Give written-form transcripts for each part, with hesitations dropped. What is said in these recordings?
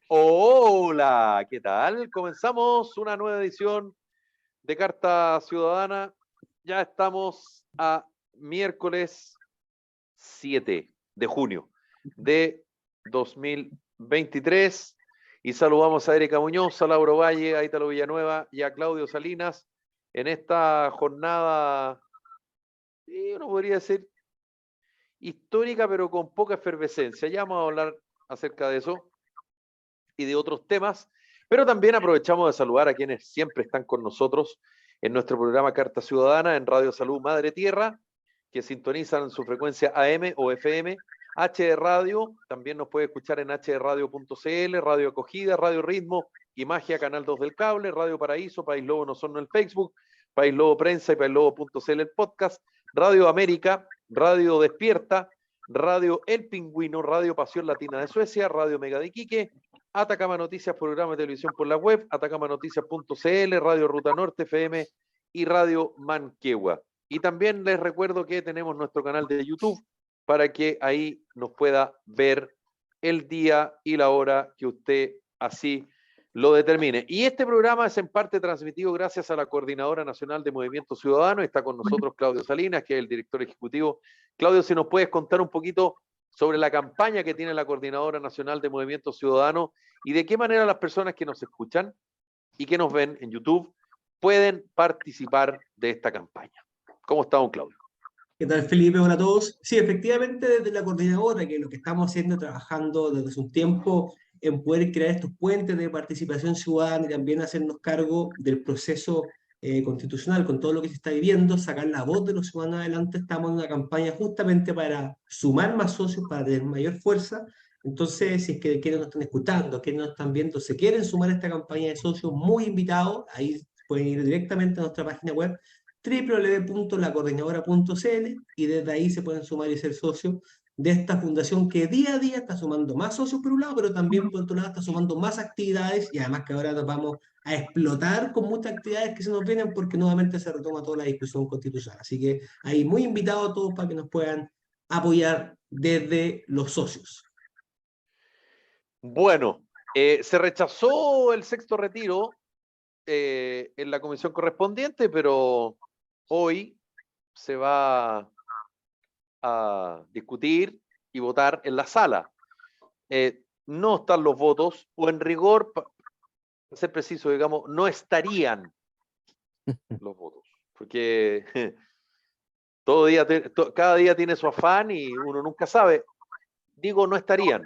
Hola, ¿qué tal? Comenzamos una nueva edición de Carta Ciudadana. Ya estamos a miércoles 7 de junio de 2023 y saludamos a Erika Muñoz, a Lauro Valle, a Ítalo Villanueva y a Claudio Salinas en esta jornada, uno podría decir histórica, pero con poca efervescencia. Ya vamos a hablar acerca de eso y de otros temas, pero también aprovechamos de saludar a quienes siempre están con nosotros en nuestro programa Carta Ciudadana en Radio Salud Madre Tierra, que sintonizan su frecuencia AM o FM, HD Radio, también nos puede escuchar en hdradio.cl, Radio Acogida, Radio Ritmo y Magia, Canal 2 del Cable, Radio Paraíso, País Lobo No Son en el Facebook, País Lobo Prensa y paislobo.cl el podcast, Radio América, Radio Despierta, Radio El Pingüino, Radio Pasión Latina de Suecia, Radio Mega de Iquique, Atacama Noticias, programa de televisión por la web, atacamanoticias.cl, Radio Ruta Norte FM y Radio Manquehua. Y también les recuerdo que tenemos nuestro canal de YouTube para que ahí nos pueda ver el día y la hora que usted así lo determine. Y este programa es en parte transmitido gracias a la Coordinadora Nacional de Movimiento Ciudadano. Está con nosotros Claudio Salinas, que es el director ejecutivo. Claudio, si nos puedes contar un poquito sobre la campaña que tiene la Coordinadora Nacional de Movimiento Ciudadano y de qué manera las personas que nos escuchan y que nos ven en YouTube pueden participar de esta campaña. ¿Cómo está, don Claudio? ¿Qué tal, Felipe? Hola a todos. Sí, efectivamente, desde la coordinadora, que lo que estamos haciendo, trabajando desde hace un tiempo en poder crear estos puentes de participación ciudadana y también hacernos cargo del proceso constitucional con todo lo que se está viviendo, sacar la voz de los ciudadanos adelante. Estamos en una campaña justamente para sumar más socios, para tener mayor fuerza. Entonces, si es que quienes nos están escuchando, quienes nos están viendo, se quieren sumar a esta campaña de socios, muy invitados, ahí pueden ir directamente a nuestra página web www.lacoordinadora.cl y desde ahí se pueden sumar y ser socios de esta fundación que día a día está sumando más socios por un lado, pero también por otro lado está sumando más actividades y además que ahora nos vamos a explotar con muchas actividades que se nos vienen porque nuevamente se retoma toda la discusión constitucional. Así que ahí muy invitados a todos para que nos puedan apoyar desde los socios. Bueno, se rechazó el sexto retiro en la comisión correspondiente, pero hoy se va a discutir y votar en la sala. No están los votos, o en rigor, para ser preciso, digamos, no estarían los votos, porque cada día tiene su afán y uno nunca sabe. Digo, no estarían.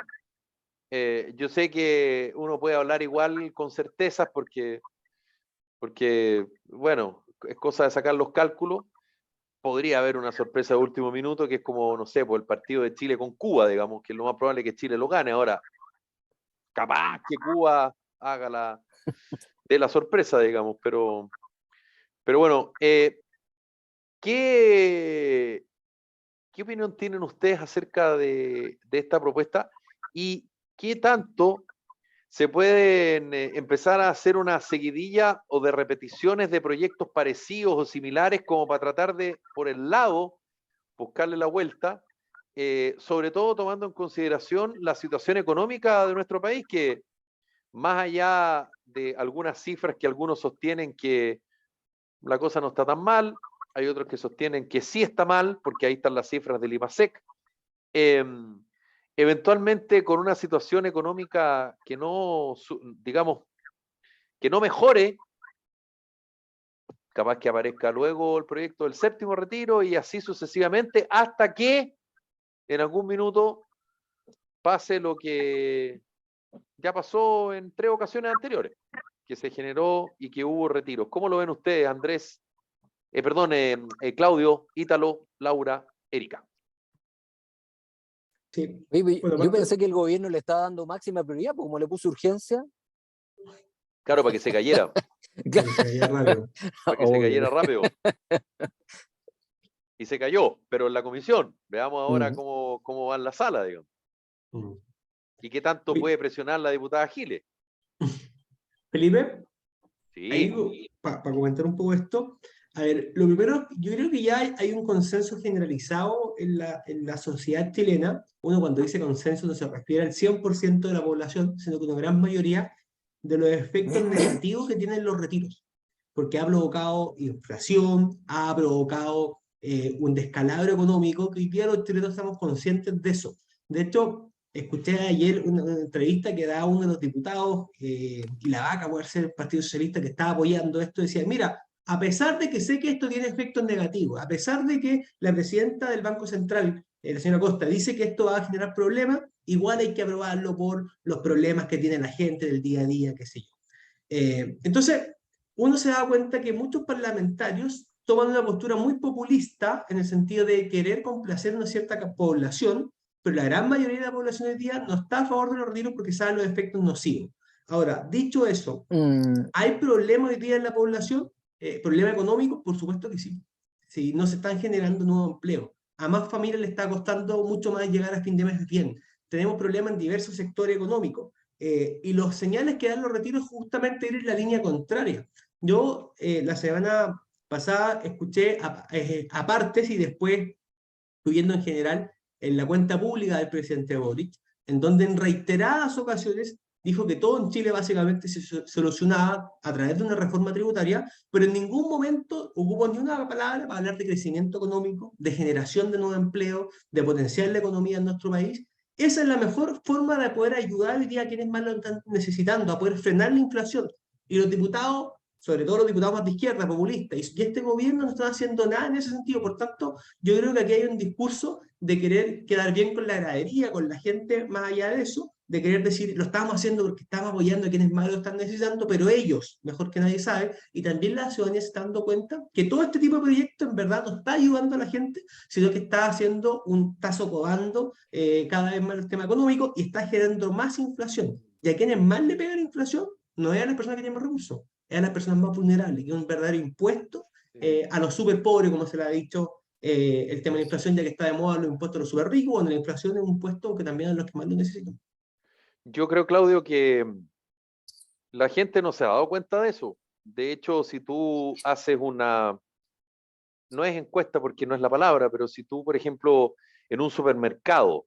Yo sé que uno puede hablar igual con certezas porque, bueno, es cosa de sacar los cálculos. Podría haber una sorpresa de último minuto que es como, no sé, por el partido de Chile con Cuba, digamos, que es lo más probable que Chile lo gane. Ahora, capaz que Cuba haga de la sorpresa, digamos, pero bueno, ¿qué opinión tienen ustedes acerca de esta propuesta y qué tanto se pueden empezar a hacer una seguidilla o de repeticiones de proyectos parecidos o similares como para tratar de, por el lado, buscarle la vuelta, sobre todo tomando en consideración la situación económica de nuestro país, que más allá de algunas cifras que algunos sostienen que la cosa no está tan mal, hay otros que sostienen que sí está mal, porque ahí están las cifras del IMASEC. Eventualmente con una situación económica que no, digamos, que no mejore, capaz que aparezca luego el proyecto del séptimo retiro y así sucesivamente, hasta que en algún minuto pase lo que ya pasó en 3 ocasiones anteriores, que se generó y que hubo retiros. ¿Cómo lo ven ustedes, Andrés? Claudio, Ítalo, Laura, Erika. Sí. Oye, Bueno, yo pensé que el gobierno le estaba dando máxima prioridad, porque como le puso urgencia. Claro, para que se cayera. para que se vaya rápido. Para que se cayera rápido. Y se cayó, pero en la comisión. Veamos ahora cómo va en la sala, digamos. ¿Y qué tanto puede presionar la diputada Giles? Felipe, Sí. ahí para comentar un poco esto, A ver, lo primero, yo creo que ya hay un consenso generalizado en la sociedad chilena. Uno cuando dice consenso no se refiere al 100% de la población, sino que una gran mayoría de los efectos negativos que tienen los retiros, porque ha provocado inflación, ha provocado un descalabro económico, que hoy día los chilenos estamos conscientes de eso. De hecho, escuché ayer una entrevista que da uno de los diputados, y la vaca, puede ser el Partido Socialista, que estaba apoyando esto, decía, mira, a pesar de que sé que esto tiene efectos negativos, a pesar de que la presidenta del Banco Central, la señora Costa, dice que esto va a generar problemas, igual hay que aprobarlo por los problemas que tiene la gente del día a día, qué sé yo. Entonces, uno se da cuenta que muchos parlamentarios toman una postura muy populista en el sentido de querer complacer a una cierta población, pero la gran mayoría de la población hoy día no está a favor de los retiros porque sabe los efectos nocivos. Ahora, dicho eso, Mm, ¿hay problemas hoy día en la población? ¿Problemas económicos? Por supuesto que sí. Si no se están generando nuevos empleos. A más familias le está costando mucho más llegar a fin de mes bien. Tenemos problemas en diversos sectores económicos. Y los señales que dan los retiros es justamente ir en la línea contraria. Yo la semana pasada escuché apartes y después fui viendo en general en la cuenta pública del presidente Boric, en donde en reiteradas ocasiones dijo que todo en Chile básicamente se solucionaba a través de una reforma tributaria, pero en ningún momento ocupó ni una palabra para hablar de crecimiento económico, de generación de nuevo empleo, de potenciar la economía en nuestro país. Esa es la mejor forma de poder ayudar hoy día a quienes más lo están necesitando, a poder frenar la inflación. Y los diputados, sobre todo los diputados más de izquierda, populistas, y este gobierno no está haciendo nada en ese sentido. Por tanto, yo creo que aquí hay un discurso de querer quedar bien con la gradería, con la gente, más allá de eso, de querer decir, lo estamos haciendo porque estamos apoyando a quienes más lo están necesitando, pero ellos, mejor que nadie sabe, y también la ciudadanía se está dando cuenta que todo este tipo de proyectos en verdad no está ayudando a la gente, sino que está haciendo está socavando cada vez más el tema económico y está generando más inflación. Y a quienes más le pega la inflación no es a las personas que tienen más recursos, es a las personas más vulnerables, que es un verdadero impuesto a los súper pobres, como se le ha dicho, el tema de la inflación, ya que está de moda los impuestos a los súper ricos, cuando la inflación es un impuesto que también a los que más lo necesitan. Yo creo, Claudio, que la gente no se ha dado cuenta de eso. De hecho, si tú haces una, no es encuesta porque no es la palabra, pero si tú, por ejemplo, en un supermercado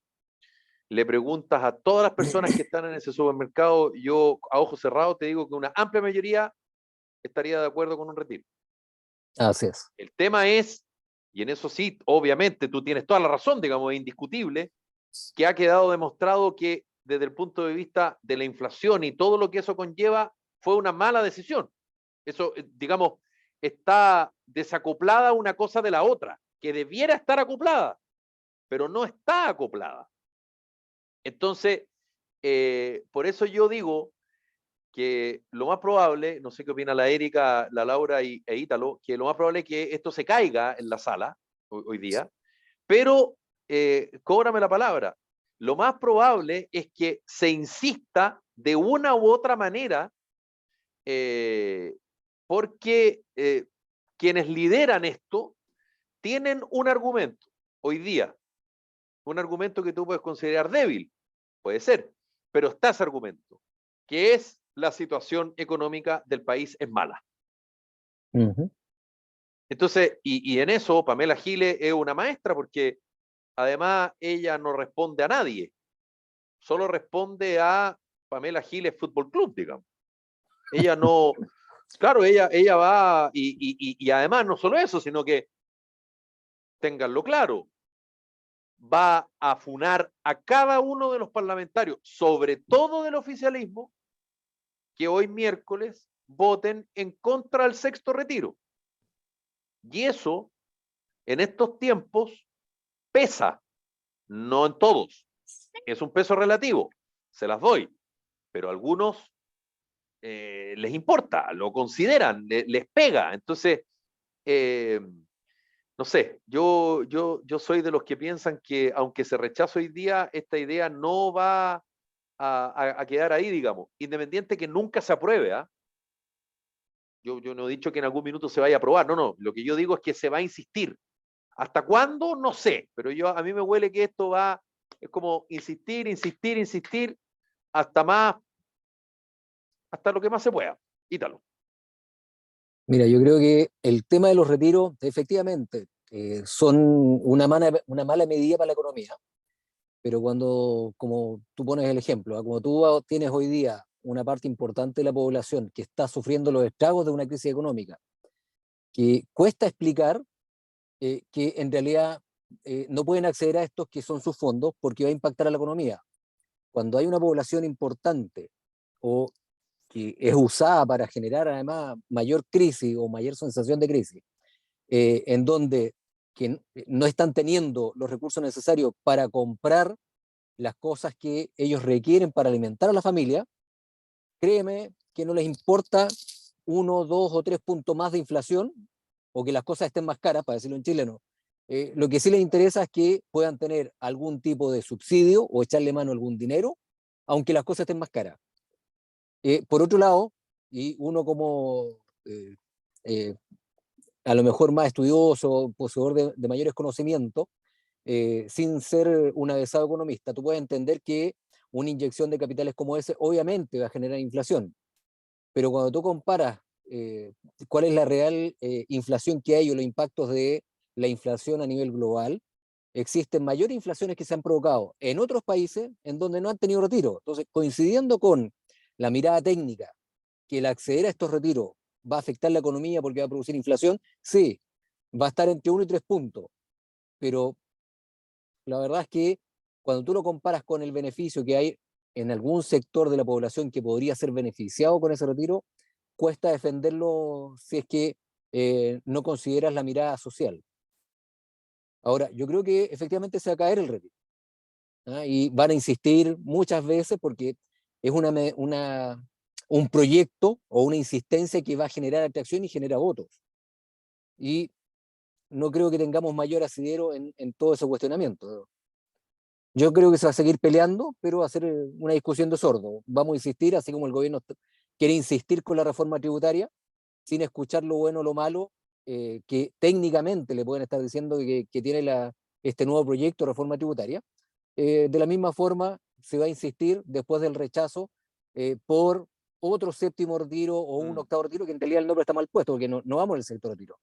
le preguntas a todas las personas que están en ese supermercado, yo a ojos cerrados te digo que una amplia mayoría estaría de acuerdo con un retiro. así es. El tema es, y en eso sí, obviamente tú tienes toda la razón, digamos, es indiscutible, que ha quedado demostrado que desde el punto de vista de la inflación y todo lo que eso conlleva, fue una mala decisión. Eso, digamos, está desacoplada una cosa de la otra, que debiera estar acoplada, pero no está acoplada. Entonces, por eso yo digo que lo más probable, no sé qué opina la Erika, la Laura e Ítalo, que lo más probable es que esto se caiga en la sala hoy día, pero cóbrame la palabra. Lo más probable es que se insista de una u otra manera, porque quienes lideran esto tienen un argumento hoy día, un argumento que tú puedes considerar débil, puede ser, pero está ese argumento, que es la situación económica del país es mala. Ujú. Entonces, y en eso Pamela Giles es una maestra porque además ella no responde a nadie, solo responde a Pamela Giles Fútbol Club, digamos. Ella no, claro, ella va, y además no solo eso, sino que, ténganlo claro, va a funar a cada uno de los parlamentarios, sobre todo del oficialismo, que hoy miércoles voten en contra del sexto retiro. Y eso, en estos tiempos, pesa, no en todos. Es un peso relativo, se las doy, pero a algunos les importa, lo consideran, les pega. Entonces, no sé, yo soy de los que piensan que aunque se rechace hoy día, esta idea no va a quedar ahí, digamos, independiente que nunca se apruebe. Yo no he dicho que en algún minuto se vaya a aprobar, no, lo que yo digo es que se va a insistir. ¿Hasta cuándo? No sé, pero a mí me huele que esto es como insistir, insistir, insistir, hasta lo que más se pueda. Ítalo. Mira, yo creo que el tema de los retiros, efectivamente, son una mala medida para la economía, pero cuando, como tú pones el ejemplo, como tú tienes hoy día una parte importante de la población que está sufriendo los estragos de una crisis económica, que cuesta explicar que en realidad no pueden acceder a estos que son sus fondos porque va a impactar a la economía. Cuando hay una población importante o que es usada para generar además mayor crisis o mayor sensación de crisis, en donde que no están teniendo los recursos necesarios para comprar las cosas que ellos requieren para alimentar a la familia, créeme que no les importa 1, 2 o 3 puntos más de inflación o que las cosas estén más caras, para decirlo en chileno. Lo que sí les interesa es que puedan tener algún tipo de subsidio o echarle mano a algún dinero, aunque las cosas estén más caras. Por otro lado, y uno como eh, eh, a lo mejor más estudioso, poseedor de mayores conocimientos, sin ser un avesado economista, tú puedes entender que una inyección de capitales como ese obviamente va a generar inflación, pero cuando tú comparas cuál es la real inflación que hay o los impactos de la inflación a nivel global, existen mayores inflaciones que se han provocado en otros países en donde no han tenido retiro. Entonces, coincidiendo con la mirada técnica que el acceder a estos retiros va a afectar la economía porque va a producir inflación, sí, va a estar entre 1 y 3 puntos, pero la verdad es que cuando tú lo comparas con el beneficio que hay en algún sector de la población que podría ser beneficiado con ese retiro, cuesta defenderlo si es que no consideras la mirada social. Ahora, yo creo que efectivamente se va a caer el retiro, ¿ah? Y van a insistir muchas veces porque es un proyecto o una insistencia que va a generar atracción y genera votos. Y no creo que tengamos mayor asidero en todo ese cuestionamiento. Yo creo que se va a seguir peleando, pero va a ser una discusión de sordo. Vamos a insistir, así como el gobierno quiere insistir con la reforma tributaria, sin escuchar lo bueno o lo malo, que técnicamente le pueden estar diciendo que tiene este nuevo proyecto de reforma tributaria. De la misma forma, se va a insistir después del rechazo por otro séptimo retiro o un octavo retiro, que en realidad el nombre está mal puesto, porque no vamos en el sexto retiro.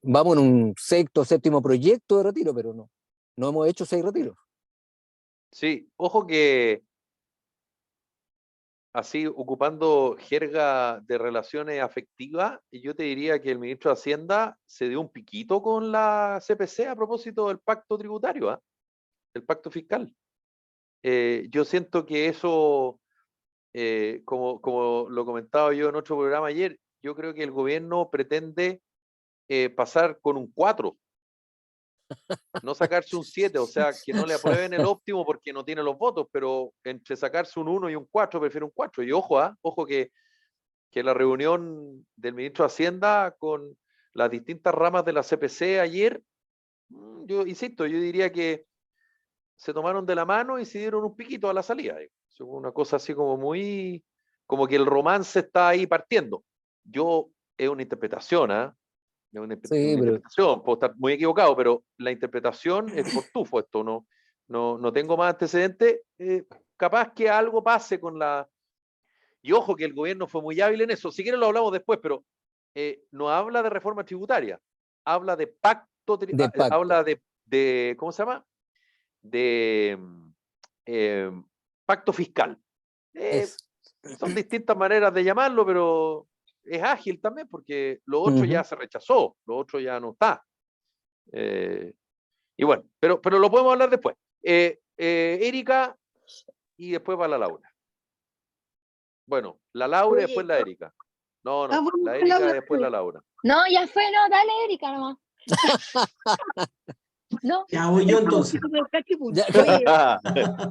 Vamos en un sexto, séptimo proyecto de retiro, pero no hemos hecho 6 retiros. Sí, ojo que así ocupando jerga de relaciones afectivas, yo te diría que el ministro de Hacienda se dio un piquito con la CPC a propósito del pacto tributario, ¿ah? El pacto fiscal. Yo siento que eso, como lo comentaba yo en otro programa ayer, yo creo que el gobierno pretende pasar con un 4, no sacarse un 7, o sea, que no le aprueben el óptimo porque no tiene los votos, pero entre sacarse un 1 y un 4, prefiero un 4. Y ojo, ojo que la reunión del ministro de Hacienda con las distintas ramas de la CPC ayer, yo insisto, yo diría que se tomaron de la mano y se dieron un piquito a la salida. Una cosa así como muy, como que el romance está ahí partiendo. Es una interpretación, ¿ah? Es una Sí, pero interpretación, puedo estar muy equivocado, pero la interpretación es por tufo esto, no tengo más antecedentes. Capaz que algo pase con la... Y ojo que el gobierno fue muy hábil en eso, si quieren lo hablamos después, pero no habla de reforma tributaria, habla de pacto, de pacto. habla de ¿cómo se llama? De eh, pacto fiscal. Eh, Es. Son distintas maneras de llamarlo, pero es ágil también porque lo otro Ujú. ya se rechazó, lo otro ya no está. Eh, y bueno, pero lo podemos hablar después. Erika y después va la Laura. Bueno, la Laura y después Oye, la Erika. No, ah, no, bueno, la la Erika y Laura después fue. la Laura. No, ya fue, no, dale, Erika, nomás. No, Ya voy yo Estamos entonces. haciendo el cachipún. Ya,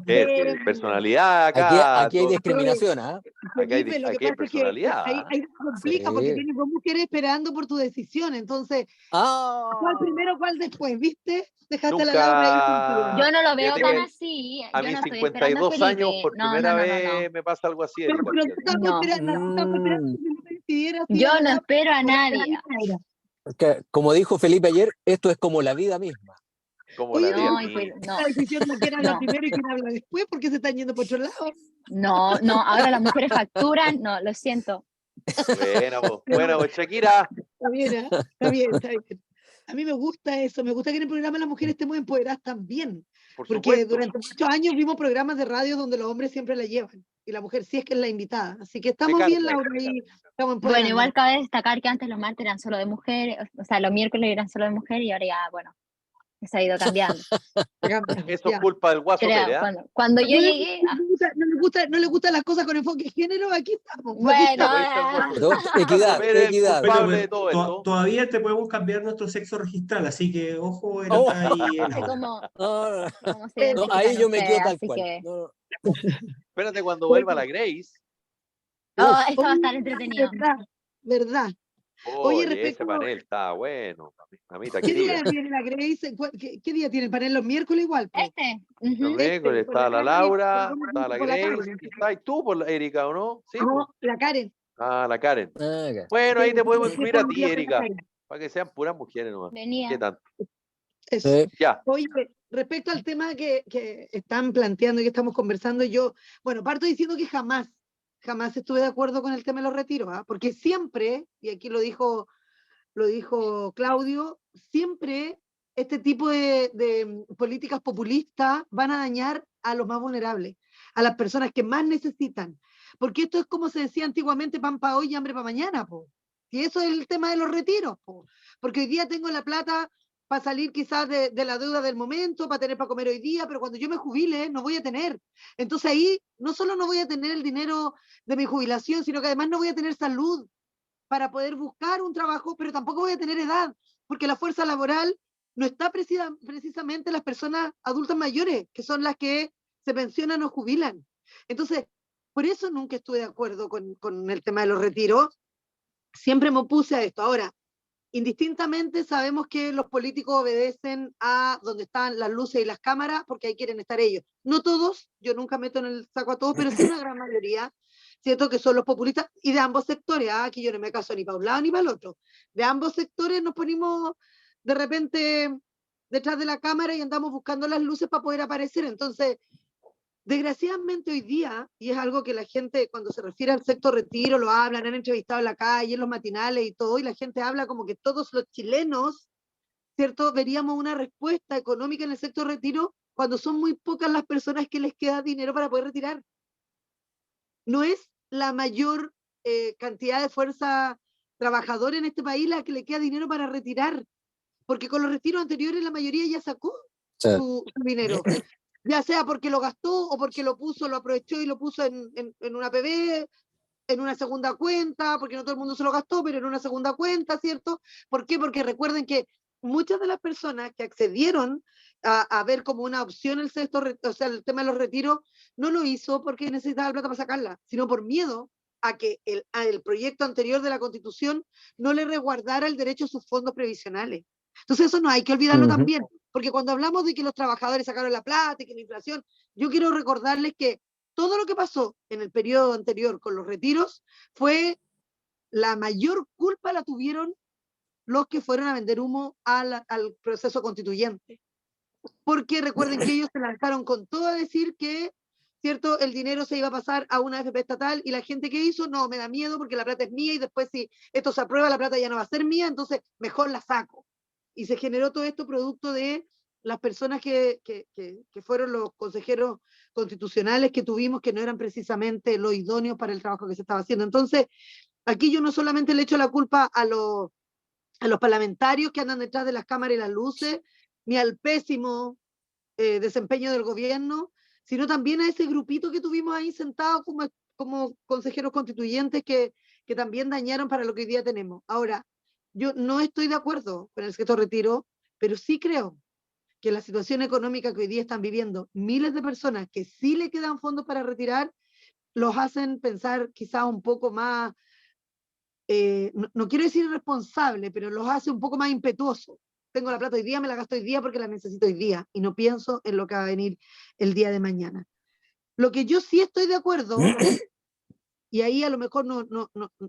Oye, Personalidad, aquí hay todo. discriminación, ¿ah? Felipe, lo que Aquí hay pasa es que personalidad. ahí se complica porque Sí. tienes 2 mujeres esperando por tu decisión. Entonces, ¿cuál ¡Ah! primero, cuál después? ¿Viste? Dejaste a la Laura ahí sin Nunca, yo no lo veo fíjate tan que así. a Yo mis no estoy esperando a 52 años, Felipe. por No, no, primera no, no, no. vez me pasa algo así, Pero Erika, tú fíjate. estabas No, esperando que Felipe decidiera si yo era la no Laura espero a o era la nadie. Laura. Como dijo Felipe ayer, esto es como la vida misma. Como la Oye, vida pero No, misma. no, la decisión de quién habla no, primero y quién habla después porque se están yendo por otro lado. no, no. Ahora las mujeres facturan. No, lo siento. Buena, pues, Shakira. Está bien, ¿eh? Está bien, está bien. A mí me gusta eso, me gusta que en el programa las mujeres estemos empoderadas también, Por porque supuesto. durante muchos años vimos programas de radio donde los hombres siempre la llevan y la mujer sí es que es la invitada. Así que estamos bien, Laura, y estamos Bueno, empoderando. igual cabe destacar que antes los martes eran solo de mujeres, o sea, los miércoles eran solo de mujeres y ahora ya, bueno, se ha ido cambiando. Eso es culpa del Guaso Creo, Pérez, ¿eh? cuando yo llegué, No le gustan las cosas con enfoque de género, aquí estamos. Aquí bueno, estamos. Ahí está el Guaso No, equidad, Pérez, el equidad. Bueno, culpable pues, de todo esto. todavía te podemos cambiar nuestro sexo registral, así que ojo en Oh. ahí en no sé ahora. cómo se No, identifican ahí yo me ustedes, quedo tal así cual. que... No, Espérate cuando vuelva la Grace. Oh, uf, esto va a estar entretenido. Verdad. Oye, Oye, ese respecto, panel está bueno, mamita ¿qué querida. día viene la Grace? ¿Qué día tiene el panel? ¿Los miércoles igual? Po? Los Ujú. miércoles Por la está la tarde, Laura, por está la la tarde. Grace, y está y tú por la Erika, ¿o no? Sí, No, pues. la Karen. Ah, la Karen. ok. Bueno, ahí te podemos Sí, incluir a ti, sí, Erika, Karen. para que sean puras mujeres nomás. Venía. ¿Qué tanto? Eso. Sí. Ya. Oye, respecto al tema que están planteando y que estamos conversando, yo, bueno, parto diciendo que jamás estuve de acuerdo con el tema de los retiros, ¿ah? Porque siempre, y aquí lo dijo Claudio, siempre este tipo de políticas populistas van a dañar a los más vulnerables, a las personas que más necesitan. Porque esto es como se decía antiguamente, pan para hoy y hambre para mañana, po. Y eso es el tema de los retiros, po. Porque hoy día tengo la plata para salir quizás de la deuda del momento, para tener para comer hoy día, pero cuando yo me jubile no voy a tener. Entonces ahí no solo no voy a tener el dinero de mi jubilación, sino que además no voy a tener salud para poder buscar un trabajo, pero tampoco voy a tener edad, porque la fuerza laboral no está precisamente en las personas adultas mayores, que son las que se pensionan o jubilan. Entonces, por eso nunca estuve de acuerdo con el tema de los retiros. Siempre me opuse a esto. Ahora, indistintamente sabemos que los políticos obedecen a donde están las luces y las cámaras porque ahí quieren estar ellos. No todos, yo nunca meto en el saco a todos, pero sí una gran mayoría, ¿cierto? Que son los populistas y de ambos sectores. Aquí yo no me caso ni para un lado ni para el otro. De ambos sectores nos ponemos de repente detrás de la cámara y andamos buscando las luces para poder aparecer. Entonces, desgraciadamente hoy día, y es algo que la gente cuando se refiere al sector retiro lo hablan, han entrevistado en la calle, en los matinales y todo, y la gente habla como que todos los chilenos, ¿cierto? Veríamos una respuesta económica en el sector retiro cuando son muy pocas las personas que les queda dinero para poder retirar. No es la mayor cantidad de fuerza trabajadora en este país la que le queda dinero para retirar, porque con los retiros anteriores la mayoría ya sacó Sí. su dinero, ya sea porque lo gastó o porque lo aprovechó y lo puso en una PB, en una segunda cuenta, porque no todo el mundo se lo gastó, pero en una segunda cuenta, ¿cierto? ¿Por qué? Porque recuerden que muchas de las personas que accedieron a ver como una opción el sector, o sea, el tema de los retiros, no lo hizo porque necesitaba plata para sacarla, sino por miedo a que el proyecto anterior de la Constitución no le resguardara el derecho a sus fondos previsionales. Entonces eso no hay que olvidarlo también, porque cuando hablamos de que los trabajadores sacaron la plata y que la inflación, yo quiero recordarles que todo lo que pasó en el periodo anterior con los retiros fue la mayor culpa la tuvieron los que fueron a vender humo al proceso constituyente. Porque recuerden que ellos se lanzaron con todo a decir que, ¿cierto? El dinero se iba a pasar a una AFP estatal y la gente que hizo, no, me da miedo porque la plata es mía y después si esto se aprueba la plata ya no va a ser mía, entonces mejor la saco. Y se generó todo esto producto de las personas que fueron los consejeros constitucionales que tuvimos que no eran precisamente los idóneos para el trabajo que se estaba haciendo. Entonces, aquí yo no solamente le echo la culpa a los parlamentarios que andan detrás de las cámaras y las luces, ni al pésimo desempeño del gobierno, sino también a ese grupito que tuvimos ahí sentados como consejeros constituyentes que también dañaron para lo que hoy día tenemos. Ahora, yo no estoy de acuerdo con el sector retiro, pero sí creo que la situación económica que hoy día están viviendo miles de personas que sí le quedan fondos para retirar, los hacen pensar quizás un poco más, no quiero decir irresponsable, pero los hace un poco más impetuosos. Tengo la plata hoy día, me la gasto hoy día porque la necesito hoy día y no pienso en lo que va a venir el día de mañana. Lo que yo sí estoy de acuerdo, y ahí a lo mejor no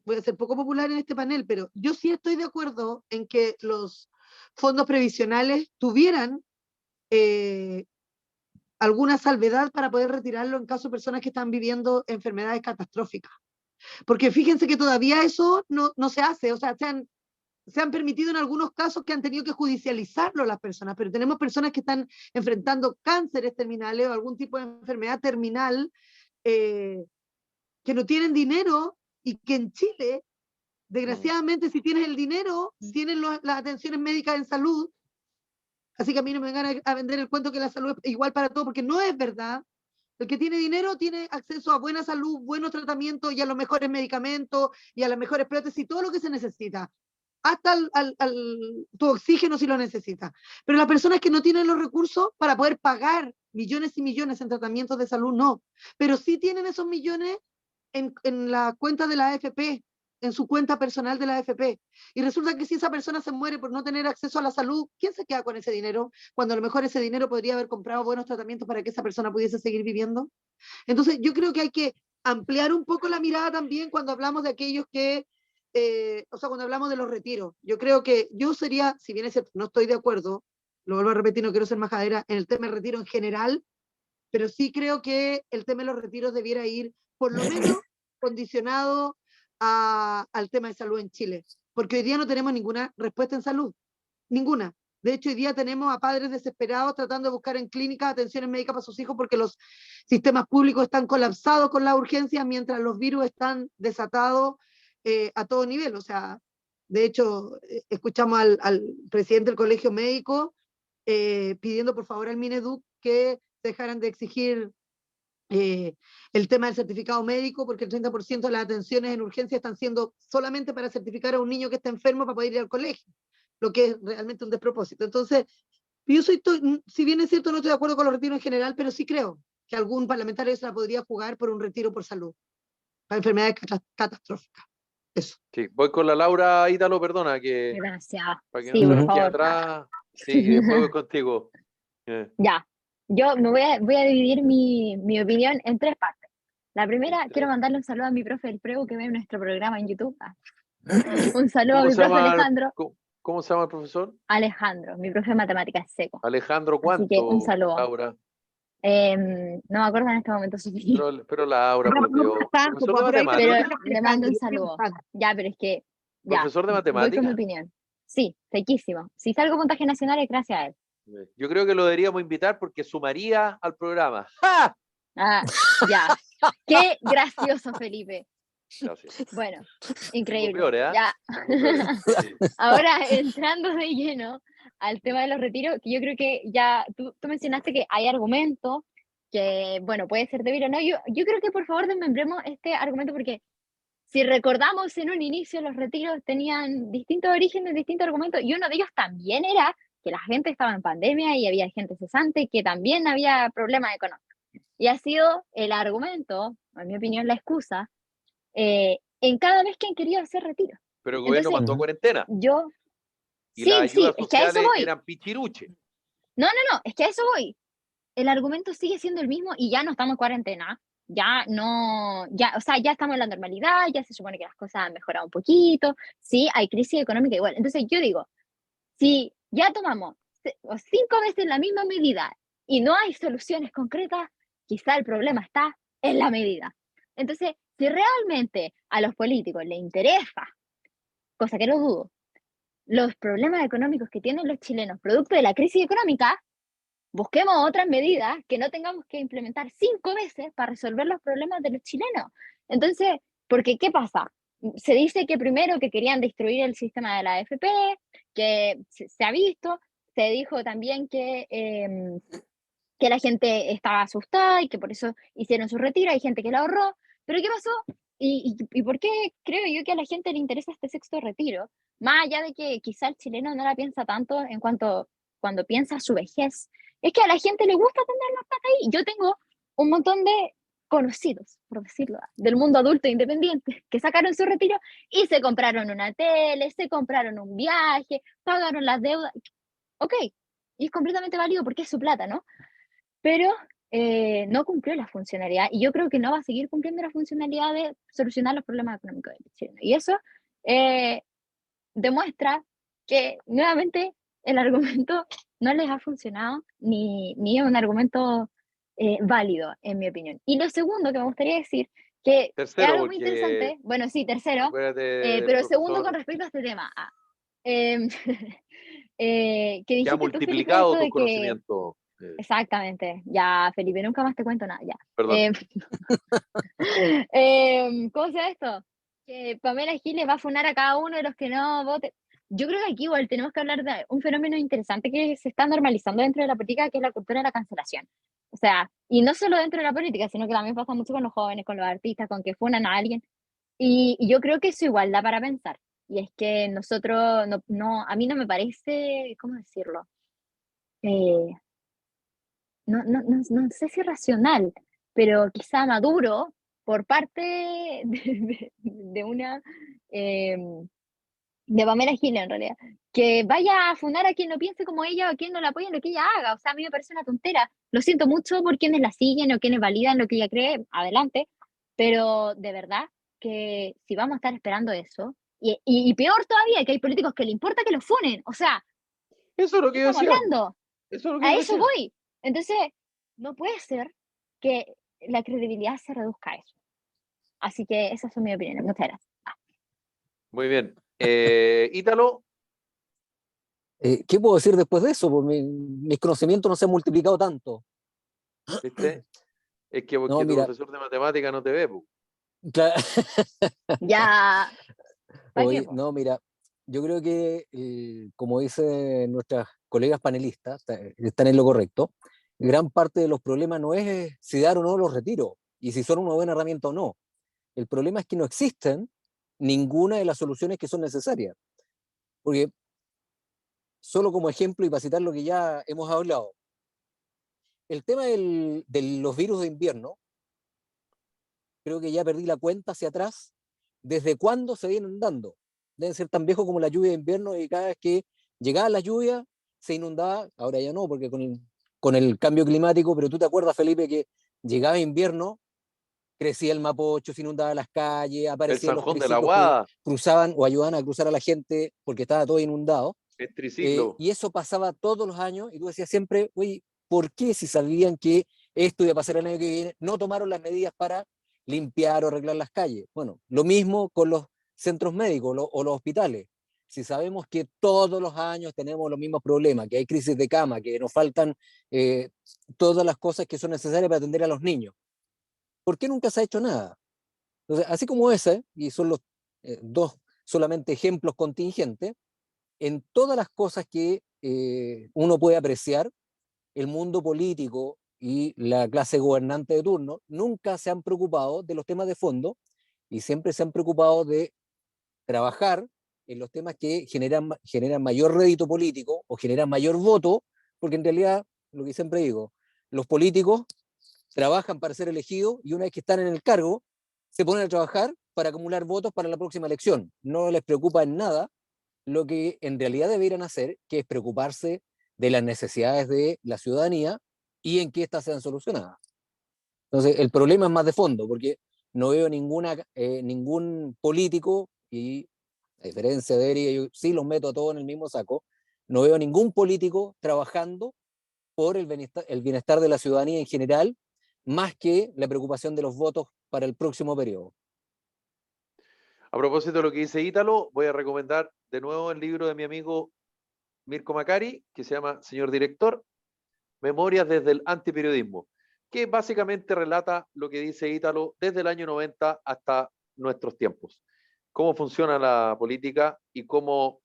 voy a ser poco popular en este panel, pero yo sí estoy de acuerdo en que los fondos previsionales tuvieran alguna salvedad para poder retirarlo en caso de personas que están viviendo enfermedades catastróficas. Porque fíjense que todavía eso no se hace, o sea, se han permitido en algunos casos que han tenido que judicializarlo las personas, pero tenemos personas que están enfrentando cánceres terminales o algún tipo de enfermedad terminal que no tienen dinero y que en Chile, desgraciadamente, si tienes el dinero, tienes las atenciones médicas en salud. Así que a mí no me vengan a vender el cuento que la salud es igual para todos, porque no es verdad. El que tiene dinero tiene acceso a buena salud, buenos tratamientos y a los mejores medicamentos y a las mejores prótesis, todo lo que se necesita. Hasta tu oxígeno si lo necesita. Pero las personas que no tienen los recursos para poder pagar millones y millones en tratamientos de salud, no. Pero sí tienen esos millones en la cuenta de la AFP, en su cuenta personal de la AFP. Y resulta que si esa persona se muere por no tener acceso a la salud, ¿quién se queda con ese dinero? Cuando a lo mejor ese dinero podría haber comprado buenos tratamientos para que esa persona pudiese seguir viviendo. Entonces yo creo que hay que ampliar un poco la mirada también cuando hablamos de aquellos que, o sea, cuando hablamos de los retiros. Yo creo que yo sería, si bien es cierto, no estoy de acuerdo, lo vuelvo a repetir, no quiero ser majadera en el tema del retiro en general, pero sí creo que el tema de los retiros debiera ir, por lo menos, condicionado al tema de salud en Chile, porque hoy día no tenemos ninguna respuesta en salud, ninguna. De hecho, hoy día tenemos a padres desesperados tratando de buscar en clínicas atenciones médicas para sus hijos porque los sistemas públicos están colapsados con la urgencia mientras los virus están desatados a todo nivel. O sea, de hecho, escuchamos al presidente del colegio médico pidiendo por favor al Mineduc que dejaran de exigir el tema del certificado médico, porque el 30% de las atenciones en urgencia están siendo solamente para certificar a un niño que está enfermo para poder ir al colegio, lo que es realmente un despropósito. Entonces, yo si bien es cierto, no estoy de acuerdo con los retiros en general, pero sí creo que algún parlamentario se la podría jugar por un retiro por salud, para enfermedades catastróficas. Eso. Sí, voy con la Laura Ítalo, perdona, que Demasiado. para que Sí, no se por nos quede favor. atrás. Sí, y después voy contigo. Ya, yo me voy a dividir mi opinión en 3 partes. La primera, quiero mandarle un saludo a mi profe del Preu que ve nuestro programa en YouTube. Un saludo a ¿Cómo mi se profe llama, Alejandro. cómo se llama el profesor? Alejandro, mi profe de matemáticas seco. Alejandro, Así que un ¿cuánto, saludo. Laura? No me acuerdo en este momento su opinión, Pero Laura, por Dios. Profesor de pero matemáticas. le mando un saludo. Ya, pero es que, ya, Profesor de voy con mi matemáticas. opinión. Sí, sequísimo. Si salgo puntaje nacional es gracias a él. Yo creo que lo deberíamos invitar porque sumaría al programa. ¡Ja! Ah, ya. Qué gracioso, Felipe. Gracias. Bueno, Tengo increíble. peores, ¿eh? Ya. Tengo peores. Sí. Ahora, entrando de lleno al tema de los retiros, que yo creo que ya tú mencionaste que hay argumentos que, bueno, puede ser débil o no. Yo creo que por favor desmembremos este argumento porque si recordamos en un inicio los retiros tenían distintos orígenes, distintos argumentos y uno de ellos también era que la gente estaba en pandemia y había gente cesante, que también había problemas económicos. Y ha sido el argumento, en mi opinión, la excusa, en cada vez que han querido hacer retiro. Pero el gobierno Entonces, mandó cuarentena yo, y las sí, ayudas es que a eso sociales voy. eran pichiruche. No, es que a eso voy. El argumento sigue siendo el mismo y ya no estamos en cuarentena. Ya no, ya, o sea, ya estamos en la normalidad, ya se supone que las cosas han mejorado un poquito. Sí, hay crisis económica igual. Entonces yo digo, si ya tomamos 5 veces la misma medida y no hay soluciones concretas, quizá el problema está en la medida. Entonces, si realmente a los políticos les interesa, cosa que no dudo, los problemas económicos que tienen los chilenos producto de la crisis económica, busquemos otras medidas que no tengamos que implementar 5 veces para resolver los problemas de los chilenos. Entonces, porque ¿qué pasa? Se dice que primero que querían destruir el sistema de la AFP, que se ha visto, se dijo también que la gente estaba asustada y que por eso hicieron su retiro, hay gente que lo ahorró, pero ¿qué pasó? ¿Y por qué creo yo que a la gente le interesa este sexto retiro? Más allá de que quizá el chileno no la piensa tanto en cuanto cuando piensa su vejez, es que a la gente le gusta tener la plata ahí. Yo tengo un montón de conocidos, por decirlo, del mundo adulto independiente, que sacaron su retiro y se compraron una tele, se compraron un viaje, pagaron las deudas. Ok, y es completamente válido porque es su plata, ¿no? Pero no cumplió la funcionalidad y yo creo que no va a seguir cumpliendo la funcionalidad de solucionar los problemas económicos de Chile. Y eso demuestra que nuevamente el argumento no les ha funcionado ni es un argumento válido, en mi opinión. Y lo segundo que me gustaría decir Que Tercero, algo muy porque interesante, bueno, sí, tercero, acuérdate del pero segundo con profesor respecto a este tema. Em, que que ha dijiste tú, Felipe, multiplicado esto tus de que, conocimientos. exactamente, ya, Felipe, nunca más te cuento nada, ya. Perdón. ¿Cómo se llama esto? Que Pamela Giles va a funar a cada uno de los que no voten. Yo creo que aquí igual tenemos que hablar de un fenómeno interesante que se está normalizando dentro de la política, que es la cultura de la cancelación. O sea, y no solo dentro de la política, sino que también pasa mucho con los jóvenes, con los artistas, con que funan a alguien. Y yo creo que eso igual da para pensar. Y es que nosotros, a mí no me parece, ¿cómo decirlo? Eh, no sé si racional, pero quizá maduro por parte de una, de Pamela Giles en realidad, que vaya a fundar a quien no piense como ella o a quien no la apoye en lo que ella haga. O sea, a mí me parece una tontera. Lo siento mucho por quienes la siguen o quienes validan lo que ella cree, adelante, pero de verdad que si vamos a estar esperando eso, y peor todavía, que hay políticos que le importa que los funen, o sea, Eso es lo ¿qué que yo estamos decía. hablando? Eso es lo que A yo eso decía. voy. Entonces, no puede ser que la credibilidad se reduzca a eso. Así que esas son mis opiniones. Muchas gracias. Muy bien. Ítalo, ¿Qué puedo decir después de eso? Pues mis conocimientos no se han multiplicado tanto. ¿viste? Es que No, porque tu mira, profesor de matemática no te ve, po. cla- Ya, ¿para qué, Oye, po? no, mira, yo creo que, como dicen nuestras colegas panelistas, están en lo correcto. Gran parte de los problemas no es si dar o no los retiros y si son una buena herramienta o no. El problema es que no existen ninguna de las soluciones que son necesarias. Porque, solo como ejemplo y para citar lo que ya hemos hablado, el tema de los virus de invierno, creo que ya perdí la cuenta hacia atrás, desde cuándo se vienen dando. Deben ser tan viejos como la lluvia de invierno y cada vez que llegaba la lluvia se inundaba, ahora ya no, porque con el cambio climático, pero tú te acuerdas, Felipe, que llegaba invierno, crecía el Mapocho, se inundaba las calles, El aparecían los Sanjón de la triciclos que Guada, cruzaban o ayudaban a cruzar a la gente porque estaba todo inundado. el triciclo. Y eso pasaba todos los años y tú decías siempre, oye, ¿por qué si sabían que esto iba a pasar el año que viene, no tomaron las medidas para limpiar o arreglar las calles? Bueno, lo mismo con los centros médicos o los hospitales. Si sabemos que todos los años tenemos los mismos problemas, que hay crisis de cama, que nos faltan todas las cosas que son necesarias para atender a los niños, ¿por qué nunca se ha hecho nada? Entonces, así como ese, y son los dos solamente ejemplos contingentes, en todas las cosas que uno puede apreciar, el mundo político y la clase gobernante de turno nunca se han preocupado de los temas de fondo y siempre se han preocupado de trabajar en los temas que generan mayor rédito político o generan mayor voto, porque en realidad, lo que siempre digo, los políticos trabajan para ser elegidos y una vez que están en el cargo, se ponen a trabajar para acumular votos para la próxima elección. No les preocupa en nada lo que en realidad deberían hacer, que es preocuparse de las necesidades de la ciudadanía y en que éstas sean solucionadas. Entonces, el problema es más de fondo, porque no veo ningún político, y a diferencia de Erika, yo sí los meto a todos en el mismo saco, no veo ningún político trabajando por el bienestar de la ciudadanía en general, más que la preocupación de los votos para el próximo periodo. A propósito de lo que dice Ítalo, voy a recomendar de nuevo el libro de mi amigo Mirko Macari, que se llama Señor Director, Memorias desde el Antiperiodismo, que básicamente relata lo que dice Ítalo desde el año 90 hasta nuestros tiempos. Cómo funciona la política y cómo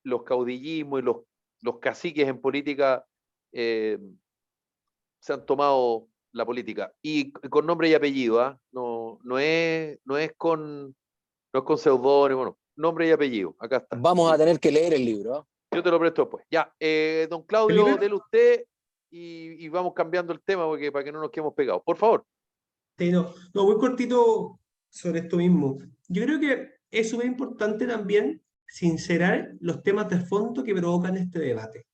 los caudillismos y los caciques en política se han tomado la política. Y con nombre y apellido, ¿eh? No es con seudónimo, no. Nombre y apellido. Acá está. Vamos a tener que leer el libro, ¿eh? Yo te lo presto después. Ya, don Claudio, Felipe. dele usted y vamos cambiando el tema porque para que no nos quedemos pegados. Por favor. Sí, no, muy cortito sobre esto mismo. Yo creo que es súper importante también sincerar los temas de fondo que provocan este debate.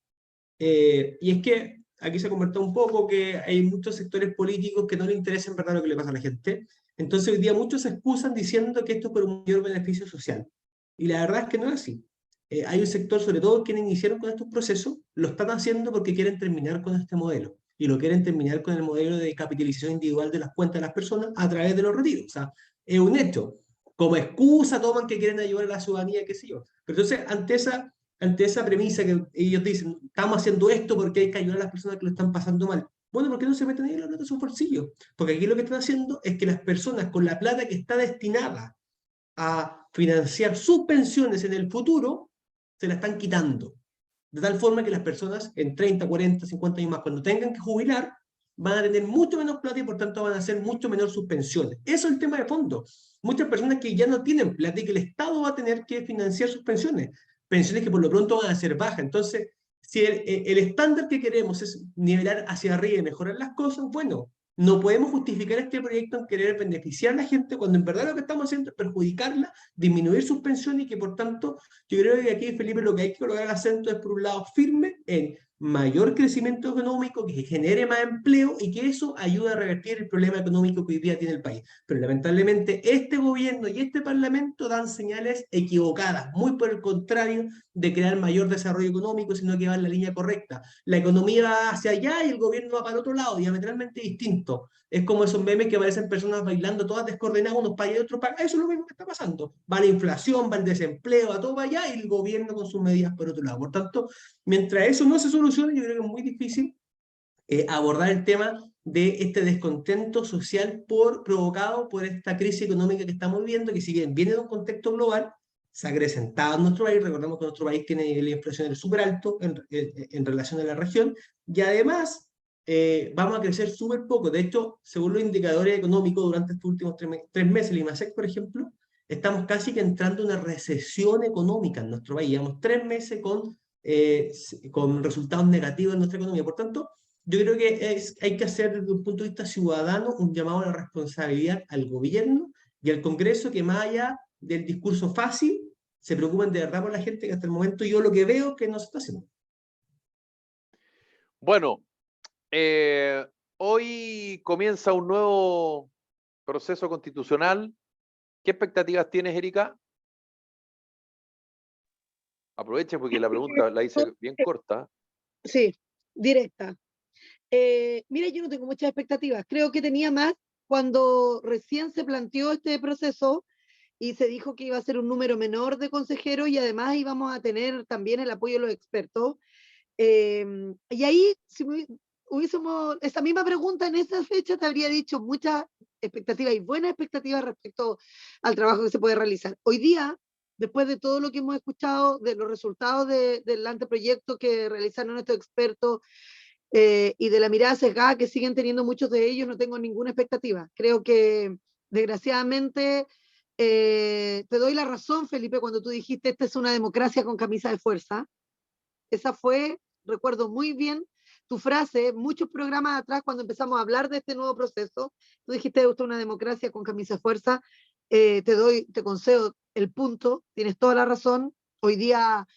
Y es que aquí se ha comentado un poco que hay muchos sectores políticos que no les interesa en verdad lo que le pasa a la gente. Entonces hoy día muchos se excusan diciendo que esto es por un mayor beneficio social. Y la verdad es que no es así. Hay un sector, sobre todo quienes iniciaron con estos procesos, lo están haciendo porque quieren terminar con este modelo. y lo quieren terminar con el modelo de capitalización individual de las cuentas de las personas a través de los retiros. O sea, es un hecho. Como excusa toman que quieren ayudar a la ciudadanía, qué sé yo. Pero entonces, ante esa premisa que ellos dicen, estamos haciendo esto porque hay que ayudar a las personas que lo están pasando mal. Bueno, ¿por qué no se meten ahí la plata en sus bolsillos? Porque aquí lo que están haciendo es que las personas con la plata que está destinada a financiar sus pensiones en el futuro, se la están quitando. De tal forma que las personas en 30, 40, 50 años más, cuando tengan que jubilar, van a tener mucho menos plata y por tanto van a hacer mucho menor sus pensiones. Eso es el tema de fondo. Muchas personas que ya no tienen plata y que el Estado va a tener que financiar sus pensiones. Pensiones que por lo pronto van a ser bajas. Entonces, si el estándar que queremos es nivelar hacia arriba y mejorar las cosas, bueno, no podemos justificar este proyecto en querer beneficiar a la gente cuando en verdad lo que estamos haciendo es perjudicarla, disminuir sus pensiones y que por tanto, yo creo que aquí, Felipe, lo que hay que colocar el acento es por un lado firme en mayor crecimiento económico, que genere más empleo y que eso ayude a revertir el problema económico que hoy día tiene el país. Pero lamentablemente este gobierno y este parlamento dan señales equivocadas, muy por el contrario de crear mayor desarrollo económico, sino que va en la línea correcta. La economía va hacia allá y el gobierno va para el otro lado, diametralmente distinto. Es como esos memes que aparecen personas bailando todas descoordenadas, unos para allá y otros para acá. Eso es lo mismo que está pasando. Va la inflación, va el desempleo, va todo para allá y el gobierno con sus medidas por otro lado. Por tanto, mientras eso no se solucione, yo creo que es muy difícil abordar el tema de este descontento social provocado por esta crisis económica que estamos viviendo, que si bien viene de un contexto global, se ha acrecentado en nuestro país. Recordemos que nuestro país tiene nivel de inflación súper alto en relación a la región, y además vamos a crecer súper poco. De hecho, según los indicadores económicos, durante estos últimos 3 meses, el IMASEC, por ejemplo, estamos casi que entrando en una recesión económica en nuestro país. Llevamos 3 meses con resultados negativos en nuestra economía. Por tanto, yo creo que hay que hacer desde un punto de vista ciudadano un llamado a la responsabilidad al gobierno y al Congreso, que más allá del discurso fácil, se preocupen de verdad por la gente, que hasta el momento yo lo que veo que no se está haciendo. Bueno, hoy comienza un nuevo proceso constitucional. ¿Qué expectativas tienes, Erika? Aprovechen porque la pregunta la hice bien corta. Sí, directa. Mira, yo no tengo muchas expectativas. Creo que tenía más cuando recién se planteó este proceso y se dijo que iba a ser un número menor de consejeros y además íbamos a tener también el apoyo de los expertos. Y ahí, si hubiésemos esa misma pregunta en esa fecha, te habría dicho muchas expectativas y buenas expectativas respecto al trabajo que se puede realizar. Hoy día, después de todo lo que hemos escuchado, de los resultados del anteproyecto que realizaron estos expertos, y de la mirada sesgada que siguen teniendo muchos de ellos, no tengo ninguna expectativa. Creo que, desgraciadamente, te doy la razón, Felipe, cuando tú dijiste, esta es una democracia con camisa de fuerza. Esa fue, recuerdo muy bien tu frase, muchos programas atrás, cuando empezamos a hablar de este nuevo proceso, tú dijiste, esto es una democracia con camisa de fuerza. Te concedo el punto, tienes toda la razón. Hoy día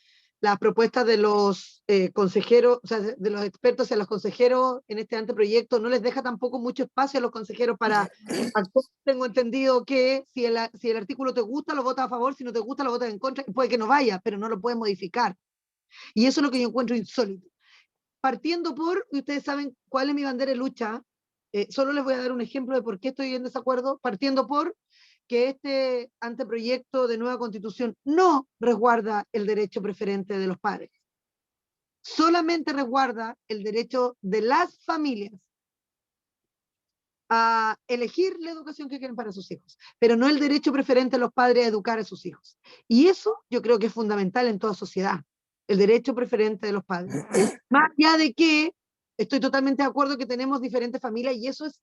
las propuestas de los consejeros, o sea, de los expertos y a los consejeros en este anteproyecto no les deja tampoco mucho espacio a los consejeros para actuar. Tengo entendido que si el artículo te gusta, lo votas a favor, si no te gusta, lo votas en contra, y puede que no vaya, pero no lo puedes modificar. Y eso es lo que yo encuentro insólito. Partiendo por, y ustedes saben cuál es mi bandera de lucha, solo les voy a dar un ejemplo de por qué estoy en desacuerdo, partiendo por que este anteproyecto de nueva constitución no resguarda el derecho preferente de los padres. Solamente resguarda el derecho de las familias a elegir la educación que quieren para sus hijos, pero no el derecho preferente de los padres a educar a sus hijos. Y eso yo creo que es fundamental en toda sociedad, el derecho preferente de los padres. Más allá de que estoy totalmente de acuerdo que tenemos diferentes familias y eso es,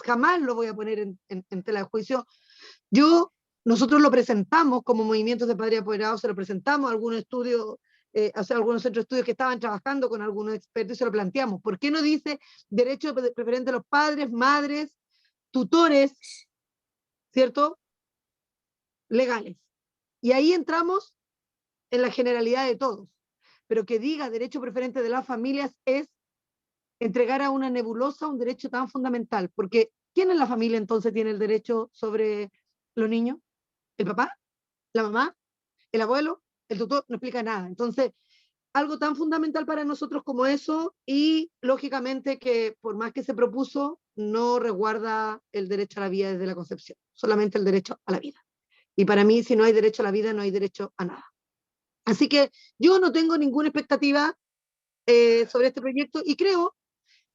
jamás lo voy a poner en tela de juicio. Nosotros lo presentamos como movimientos de padres apoderados, se lo presentamos a algunos estudios, algunos centros de estudios que estaban trabajando con algunos expertos y se lo planteamos. ¿Por qué no dice derecho preferente de los padres, madres, tutores, ¿cierto? Legales. Y ahí entramos en la generalidad de todos. Pero que diga derecho preferente de las familias es entregar a una nebulosa un derecho tan fundamental. Porque ¿quién en la familia entonces tiene el derecho sobre los niños? ¿El papá? ¿La mamá? ¿El abuelo? El tutor? No explica nada. Entonces, algo tan fundamental para nosotros como eso, y lógicamente que por más que se propuso, no resguarda el derecho a la vida desde la concepción, solamente el derecho a la vida. Y para mí, si no hay derecho a la vida, no hay derecho a nada. Así que yo no tengo ninguna expectativa sobre este proyecto, y creo,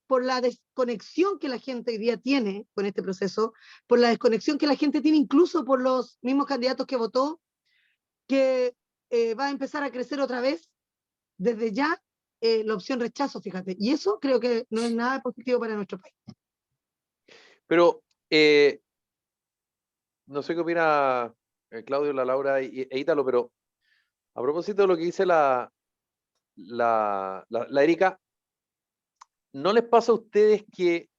por la desconexión que la gente hoy día tiene con este proceso, por la desconexión que la gente tiene incluso por los mismos candidatos que votó, que va a empezar a crecer otra vez desde ya la opción rechazo, fíjate. Y eso creo que no es nada positivo para nuestro país. Pero no sé qué opina Claudio, la Laura e Ítalo, pero a propósito de lo que dice la Erika, ¿no les pasa a ustedes que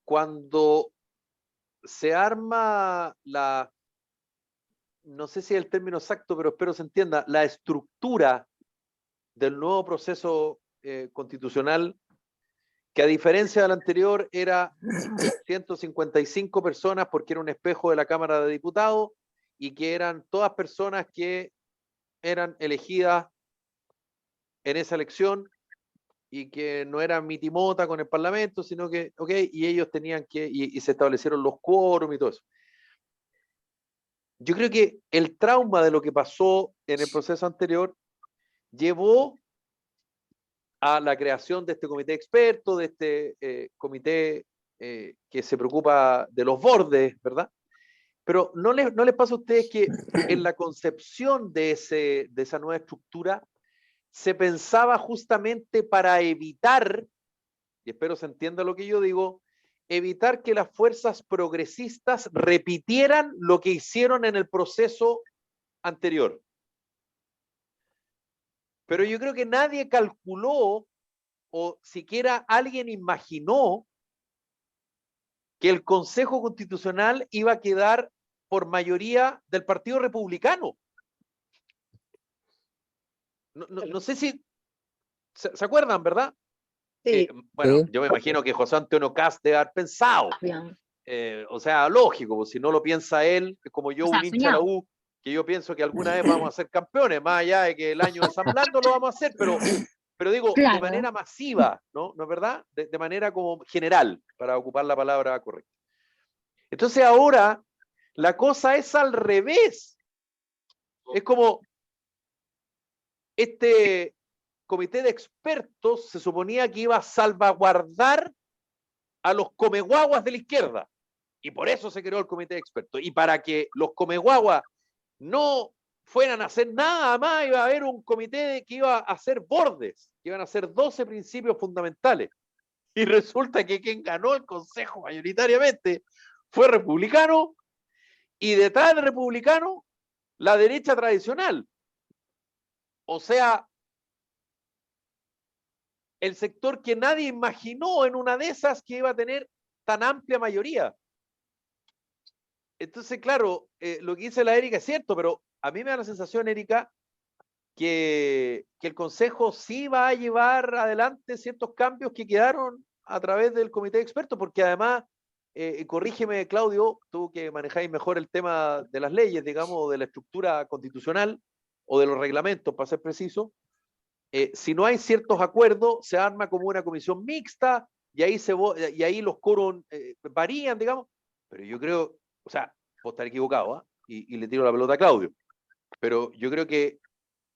cuando se arma no sé si es el término exacto, pero espero se entienda, la estructura del nuevo proceso constitucional, que a diferencia del anterior era 155 personas porque era un espejo de la Cámara de Diputados y que eran todas personas que eran elegidas en esa elección y que no eran mitimota con el Parlamento, sino que, ok, y ellos tenían que, y se establecieron los quórum y todo eso. Yo creo que el trauma de lo que pasó en el proceso anterior llevó a la creación de este comité de expertos, de este comité que se preocupa de los bordes, ¿verdad? Pero ¿no les pasa a ustedes que en la concepción de esa nueva estructura se pensaba justamente para evitar, y espero se entienda lo que yo digo, evitar que las fuerzas progresistas repitieran lo que hicieron en el proceso anterior? Pero yo creo que nadie calculó o siquiera alguien imaginó que el Consejo Constitucional iba a quedar por mayoría del Partido Republicano. No sé si se acuerdan, ¿verdad? Sí. Bueno, Sí. yo me imagino que José Antonio Cast debe haber pensado. O sea, lógico, pues, si no lo piensa él, es como yo, O sea, un hincha de la soñado. U, que yo pienso que alguna vez vamos a ser campeones, más allá de que el año de San Blando lo vamos a hacer, pero digo, Claro. de manera masiva, ¿no? ¿No es verdad? De manera como general, para ocupar la palabra correcta. Entonces ahora la cosa es al revés. Es como este comité de expertos se suponía que iba a salvaguardar a los comeguaguas de la izquierda. Y por eso se creó el comité de expertos. Y para que los comeguaguas no fueran a hacer nada más, iba a haber un comité que iba a hacer bordes, que iban a hacer 12 principios fundamentales. Y resulta que quien ganó el Consejo mayoritariamente fue republicano, y detrás del republicano, la derecha tradicional. O sea, el sector que nadie imaginó en una de esas que iba a tener tan amplia mayoría. Entonces, claro, lo que dice la Erika es cierto, pero a mí me da la sensación, Erika, que el Consejo sí va a llevar adelante ciertos cambios que quedaron a través del comité de expertos, porque además, corrígeme, Claudio, tú que manejáis mejor el tema de las leyes, digamos, de la estructura constitucional o de los reglamentos, para ser preciso, si no hay ciertos acuerdos, se arma como una comisión mixta y ahí los quórum varían, digamos, pero yo creo, o sea, puedo estar equivocado, ¿eh? Y le tiro la pelota a Claudio, pero yo creo que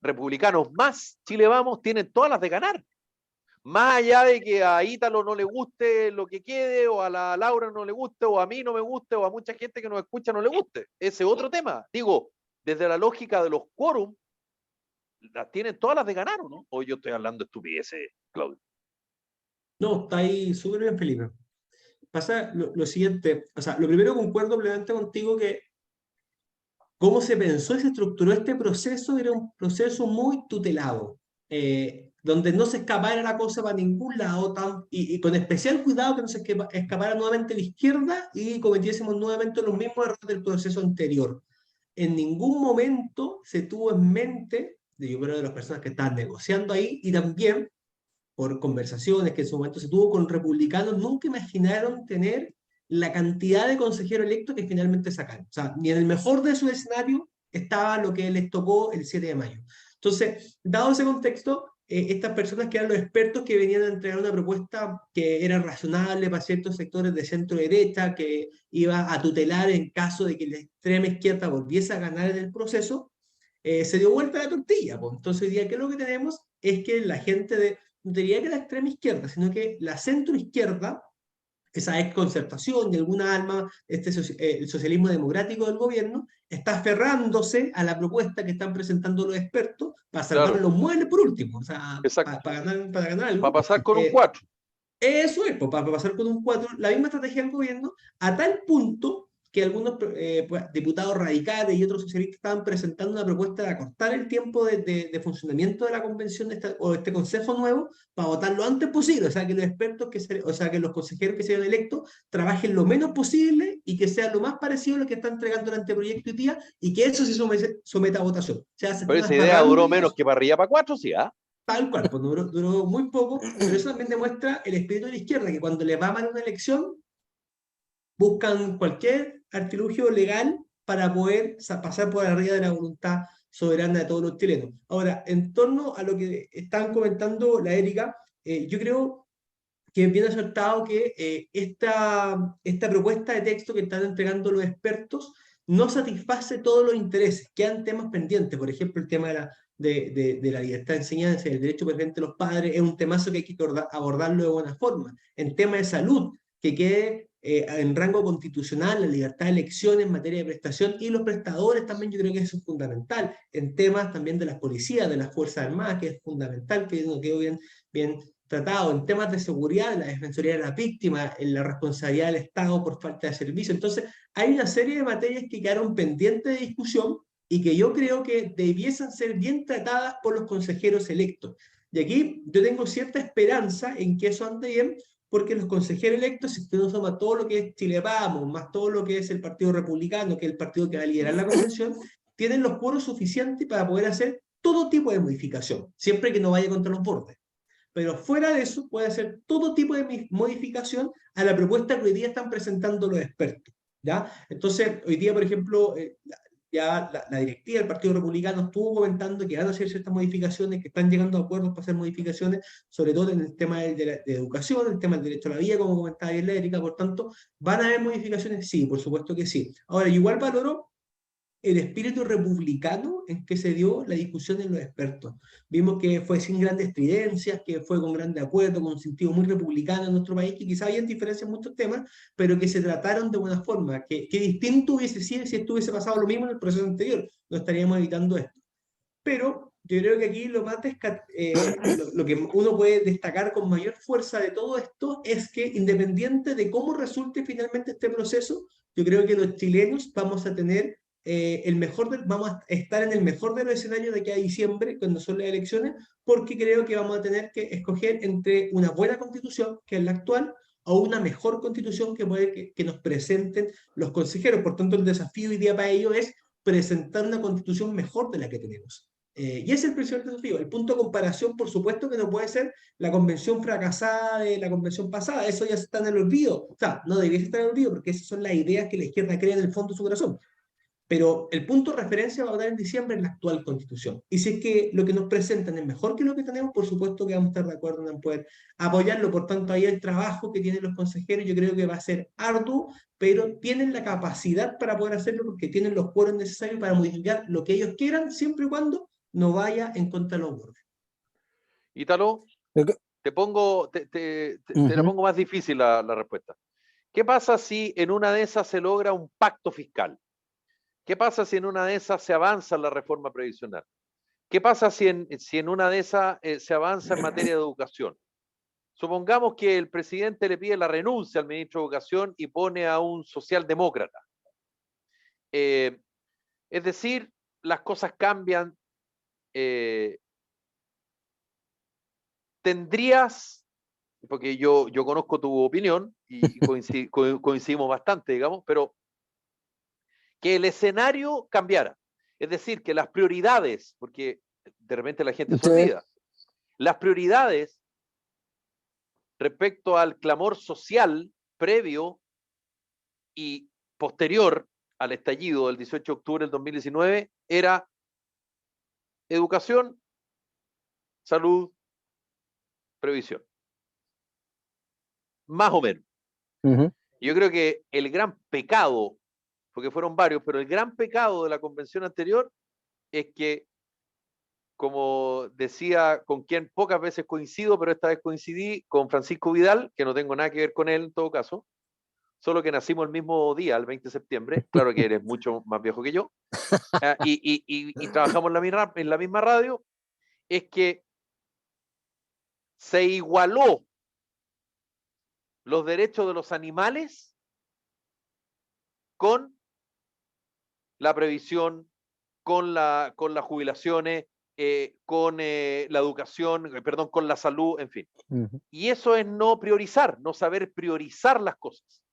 republicanos más Chile Vamos tienen todas las de ganar. Más allá de que a Ítalo no le guste lo que quede, o a la Laura no le guste, o a mí no me guste, o a mucha gente que nos escucha no le guste. Ese es otro tema. Digo, desde la lógica de los quórum, las tienen todas las de ganar, ¿o no? O yo estoy hablando estupideces, Claudio. No, está ahí súper bien, Felipe. Pasa lo siguiente, o sea, lo primero concuerdo plenamente contigo que cómo se pensó y se estructuró este proceso era un proceso muy tutelado, donde no se escapara la cosa para ningún lado, y con especial cuidado que no se escapara nuevamente la izquierda y cometiésemos nuevamente los mismos errores del proceso anterior. En ningún momento se tuvo en mente, yo creo, de las personas que estaban negociando ahí, y también por conversaciones que en su momento se tuvo con republicanos, nunca imaginaron tener la cantidad de consejeros electos que finalmente sacaron. O sea, ni en el mejor de su escenario estaba lo que les tocó el 7 de mayo. Entonces, dado ese contexto, estas personas que eran los expertos que venían a entregar una propuesta que era razonable para ciertos sectores de centro-derecha, que iba a tutelar en caso de que la extrema izquierda volviese a ganar en el proceso, se dio vuelta la tortilla. Pues. Entonces, hoy día, ¿qué es lo que tenemos? Es que la gente no diría que la extrema izquierda, sino que la centro-izquierda, esa ex concertación de alguna alma, el socialismo democrático del gobierno, está aferrándose a la propuesta que están presentando los expertos para salvar Claro, los muebles por último, o sea, exacto. para ganar algo. Para pasar con un 4. Eso es, pues, para pasar con un 4, la misma estrategia del gobierno, a tal punto que algunos pues, diputados radicales y otros socialistas estaban presentando una propuesta de acortar el tiempo de funcionamiento de la convención o de este consejo nuevo para votar lo antes posible, o sea, que los expertos, o sea, que los consejeros que sean electos trabajen lo menos posible y que sea lo más parecido a lo que está entregando el anteproyecto hoy día y que eso se someta a votación. O sea, se Pero están esa idea duró aferrando menos que para arriba para 4, sí, ¿ah? tal cual, pues duró muy poco, pero eso también demuestra el espíritu de la izquierda, que cuando les va mal una elección, buscan cualquier artilugio legal para poder pasar por arriba de la voluntad soberana de todos los chilenos. Ahora, en torno a lo que están comentando la Erika, yo creo que es bien acertado que esta propuesta de texto que están entregando los expertos no satisface todos los intereses, quedan temas pendientes, por ejemplo, el tema de la libertad de enseñanza y el derecho preferente de los padres es un temazo que hay que abordarlo de buena forma. En tema de salud, que quede en rango constitucional la libertad de elección en materia de prestación y los prestadores también yo creo que eso es fundamental. En temas también de las policías, de las Fuerzas Armadas, que es fundamental que no quedó bien tratado. En temas de seguridad, la defensoría de la víctima, en la responsabilidad del Estado por falta de servicio. Entonces, hay una serie de materias que quedaron pendientes de discusión y que yo creo que debiesen ser bien tratadas por los consejeros electos. Y aquí yo tengo cierta esperanza en que eso ande bien, porque los consejeros electos, si usted no suma todo lo que es Chile Vamos, más todo lo que es el Partido Republicano, que es el partido que va a liderar la convención, tienen los quórum suficientes para poder hacer todo tipo de modificación, siempre que no vaya contra los bordes. Pero fuera de eso, puede hacer todo tipo de modificación a la propuesta que hoy día están presentando los expertos. ¿Ya? Entonces, hoy día, por ejemplo, ya la directiva del Partido Republicano estuvo comentando que van a hacer ciertas modificaciones, que están llegando a acuerdos para hacer modificaciones, sobre todo en el tema de educación, el tema del derecho a la vida, como comentaba bien la Erika. Por tanto, ¿van a haber modificaciones? Sí, por supuesto que sí. Ahora, igual valoro el espíritu republicano en que se dio la discusión en los expertos. Vimos que fue sin grandes estridencias, que fue con grande acuerdo, con un sentido muy republicano en nuestro país, que quizá había diferencias en muchos temas, pero que se trataron de buena forma, que distinto hubiese sido si esto hubiese pasado lo mismo en el proceso anterior, no estaríamos evitando esto. Pero yo creo que aquí lo que uno puede destacar con mayor fuerza de todo esto es que independiente de cómo resulte finalmente este proceso, yo creo que los chilenos vamos a tener vamos a estar en el mejor de los escenarios de aquí a diciembre, cuando son las elecciones, porque creo que vamos a tener que escoger entre una buena constitución, que es la actual, o una mejor constitución que nos presenten los consejeros. Por tanto, el desafío hoy día para ellos es presentar una constitución mejor de la que tenemos. Y ese es el principal desafío. El punto de comparación, por supuesto, que no puede ser la convención fracasada de la convención pasada. Eso ya está en el olvido. O sea, no debería estar en el olvido porque esas son las ideas que la izquierda crea en el fondo de su corazón. Pero el punto de referencia va a dar en diciembre en la actual constitución. Y si es que lo que nos presentan es mejor que lo que tenemos, por supuesto que vamos a estar de acuerdo en poder apoyarlo. Por tanto, ahí el trabajo que tienen los consejeros yo creo que va a ser arduo, pero tienen la capacidad para poder hacerlo porque tienen los quórum necesarios para modificar lo que ellos quieran, siempre y cuando no vaya en contra de los bordes. Ítalo, te la pongo más difícil la respuesta. ¿Qué pasa si en una de esas se logra un pacto fiscal? ¿Qué pasa si en una de esas se avanza en la reforma previsional? ¿Qué pasa si en una de esas se avanza en materia de educación? Supongamos que el presidente le pide la renuncia al ministro de Educación y pone a un socialdemócrata. Es decir, las cosas cambian. Tendrías, porque yo conozco tu opinión y coincidimos bastante, digamos, pero que el escenario cambiara. Es decir, que las prioridades, porque de repente la gente se olvida, las prioridades respecto al clamor social previo y posterior al estallido del 18 de octubre del 2019 era educación, salud, previsión. Más o menos. Ujú. Yo creo que el gran pecado, porque fueron varios, pero el gran pecado de la convención anterior es que, como decía, con quien pocas veces coincido, pero esta vez coincidí, con Francisco Vidal, que no tengo nada que ver con él en todo caso, solo que nacimos el mismo día, el 20 de septiembre, claro que eres mucho más viejo que yo, y trabajamos en la misma radio, es que se igualó los derechos de los animales con la previsión, con las jubilaciones, con la educación, perdón, con la salud, en fin. Ujú. Y eso es no priorizar, no saber priorizar las cosas.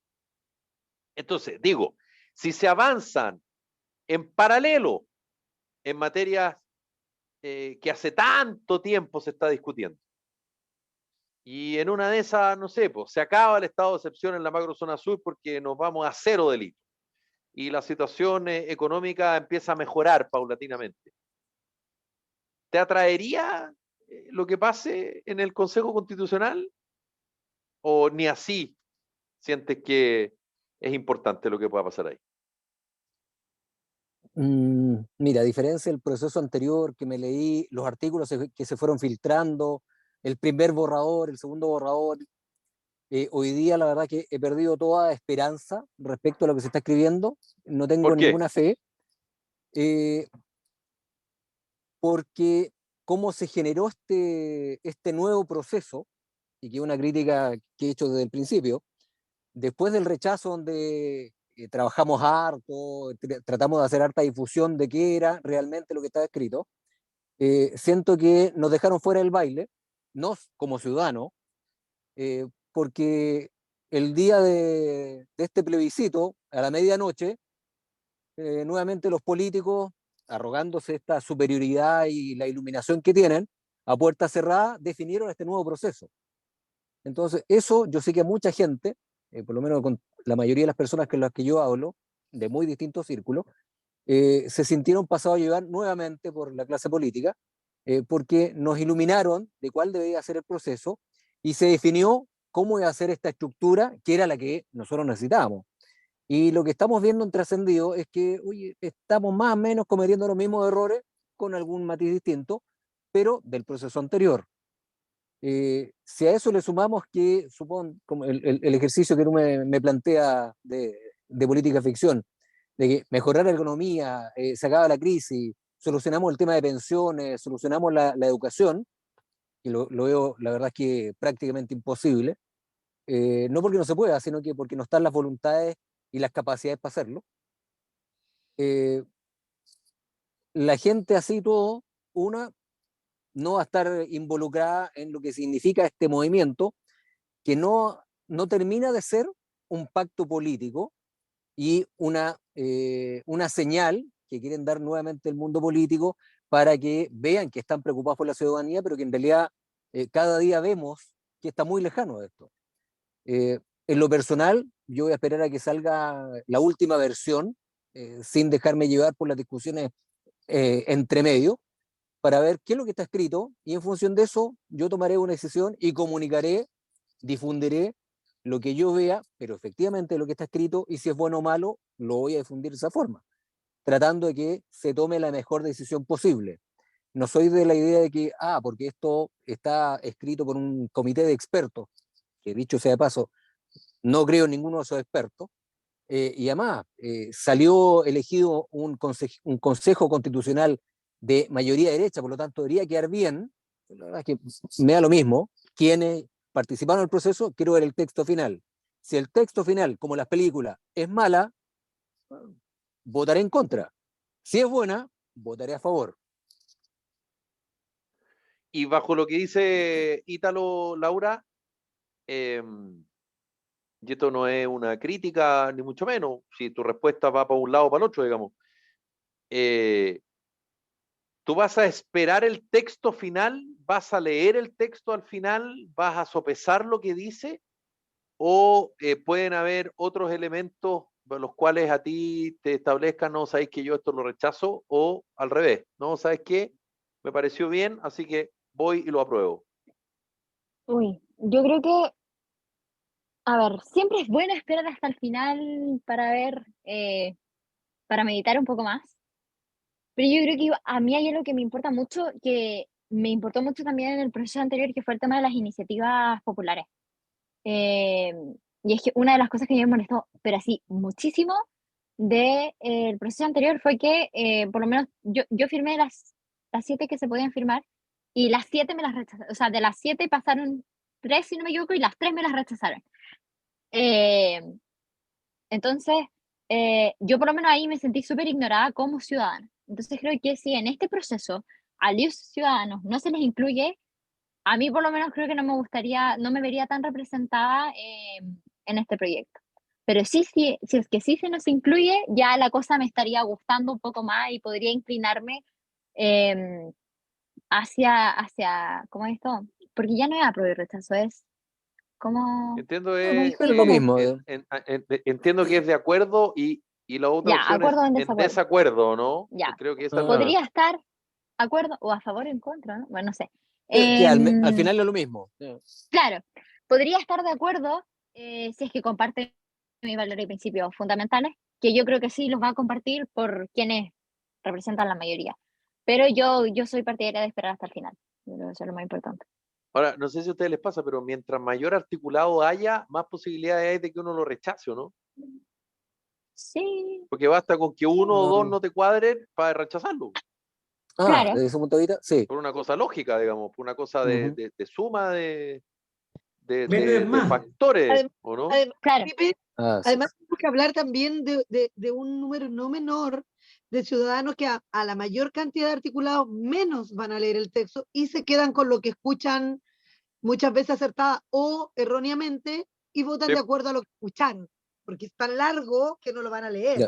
Entonces, digo, si se avanzan en paralelo en materias que hace tanto tiempo se está discutiendo, y en una de esas, no sé, pues se acaba el estado de excepción en la macrozona sur porque nos vamos a cero delitos y la situación económica empieza a mejorar paulatinamente. ¿Te atraería lo que pase en el Consejo Constitucional? ¿O ni así sientes que es importante lo que pueda pasar ahí? Mira, a diferencia del proceso anterior que me leí, los artículos que se fueron filtrando, el primer borrador, el segundo borrador, hoy día la verdad que he perdido toda esperanza respecto a lo que se está escribiendo, no tengo ¿Por qué? ninguna fe, eh, porque cómo se generó este nuevo proceso, y que es una crítica que he hecho desde el principio, después del rechazo donde trabajamos harto, tratamos de hacer harta difusión de qué era realmente lo que estaba escrito, siento que nos dejaron fuera del baile, nos como ciudadanos, porque el día de este plebiscito, a la medianoche, nuevamente los políticos, arrogándose esta superioridad y la iluminación que tienen, a puerta cerrada, definieron este nuevo proceso. Entonces, eso yo sé que mucha gente, por lo menos con la mayoría de las personas con las que yo hablo, de muy distintos círculos, se sintieron pasados a llevar nuevamente por la clase política, porque nos iluminaron de cuál debía ser el proceso y se definió cómo iba a ser esta estructura que era la que nosotros necesitábamos. Y lo que estamos viendo en trascendido es que, oye, estamos más o menos cometiendo los mismos errores con algún matiz distinto, pero del proceso anterior. Si a eso le sumamos que, supongo, como el ejercicio que tú me planteas de política ficción, de que mejorar la economía, se acaba la crisis, solucionamos el tema de pensiones, solucionamos la educación, y lo veo, la verdad es que prácticamente imposible, no porque no se pueda, sino que porque no están las voluntades y las capacidades para hacerlo. Eh, la gente así todo, una, no va a estar involucrada en lo que significa este movimiento, que no termina de ser un pacto político y una señal que quieren dar nuevamente el mundo político para que vean que están preocupados por la ciudadanía, pero que en realidad cada día vemos que está muy lejano de esto. En lo personal, yo voy a esperar a que salga la última versión, sin dejarme llevar por las discusiones entre medio, para ver qué es lo que está escrito y en función de eso yo tomaré una decisión y comunicaré, difundiré lo que yo vea, pero efectivamente lo que está escrito y si es bueno o malo, lo voy a difundir de esa forma, tratando de que se tome la mejor decisión posible. No soy de la idea de que, porque esto está escrito por un comité de expertos, que dicho sea de paso, no creo en ninguno de esos expertos, y además salió elegido un consejo constitucional de mayoría derecha, por lo tanto debería quedar bien. La verdad es que me da lo mismo. Quienes participaron en el proceso, quiero ver el texto final. Si el texto final, como las películas, es mala, votaré en contra. Si es buena, votaré a favor. Y bajo lo que dice Ítalo, Laura, y esto no es una crítica, ni mucho menos, si tu respuesta va para un lado o para el otro, digamos, eh, ¿tú vas a esperar el texto final? ¿Vas a leer el texto al final? ¿Vas a sopesar lo que dice? ¿O pueden haber otros elementos por los cuales a ti te establezcan, no, sabes que yo esto lo rechazo? O al revés, ¿no? ¿Sabes qué? me pareció bien, así que voy y lo apruebo. Uy, yo creo que, a ver, siempre es bueno esperar hasta el final para ver, para meditar un poco más. Pero yo creo que a mí hay algo que me importa mucho, que me importó mucho también en el proceso anterior, que fue el tema de las iniciativas populares. Eh, y es que una de las cosas que me molestó, pero así muchísimo, del proceso anterior fue que, por lo menos, yo firmé las 7 que se podían firmar, y las 7 me las rechazaron. O sea, de las 7 pasaron 3, si no me equivoco, y las 3 me las rechazaron. Eh, entonces, yo por lo menos ahí me sentí súper ignorada como ciudadana. Entonces creo que si en este proceso a los ciudadanos no se les incluye, a mí por lo menos creo que no me gustaría, no me vería tan representada en este proyecto. Pero sí, sí, si es que sí se nos incluye, ya la cosa me estaría gustando un poco más y podría inclinarme eh, ¿cómo es esto? Porque ya no es apruebo y rechazo, es como, Entiendo, ¿cómo es, dijo Es lo mismo. entiendo que es de acuerdo y la otra ya, opción es acuerdo o en en desacuerdo. desacuerdo, ¿no? Ya, Creo que esa es podría estar acuerdo o a favor o en contra, ¿no? Bueno, no sé. Que al Em, final es lo mismo. claro, podría estar de acuerdo si es que comparte mis valores y principios fundamentales, que yo creo que sí los va a compartir por quienes representan la mayoría. Pero yo soy partidaria de esperar hasta el final. Yo creo que eso es lo más importante. Ahora, no sé si a ustedes les pasa, pero mientras mayor articulado haya, más posibilidades hay de que uno lo rechace, ¿o no? Sí, Porque basta con que uno o dos Ah, no te cuadren para rechazarlo. ah, claro. desde ese punto de vista, sí. Por una cosa lógica, digamos, por una cosa Ujú. de suma Menos es de más. factores, Adem- ¿o no? Además, Claro, Felipe, Así además es. tenemos que hablar también de un número no menor de ciudadanos que a la mayor cantidad de articulados menos van a leer el texto y se quedan con lo que escuchan muchas veces acertada o erróneamente y votan Sí, de acuerdo a lo que escucharon, porque es tan largo que no lo van a leer. Ya.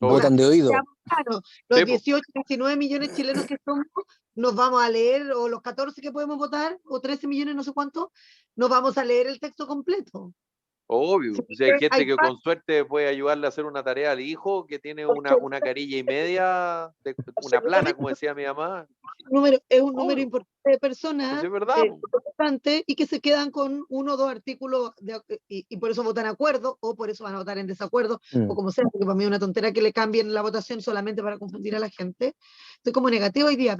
obvio. Votan de oído. Claro, los Sí, po, 18, 19 millones de chilenos que somos, nos vamos a leer, o los 14 que podemos votar, o 13 millones, no sé cuánto, nos vamos a leer el texto completo. obvio. Así O sea, hay que gente hay que con suerte puede ayudarle a hacer una tarea al hijo que tiene una carilla y media, una plana, como absolutamente decía mi mamá. es un número Obvio, importante de pues personas es verdad. Po. importante y que se quedan con uno o dos artículos y por eso votan acuerdo o por eso van a votar en desacuerdo o Mm. como sea, porque para mí es una tontera que le cambien la votación solamente para confundir a la gente. Estoy como negativa hoy día,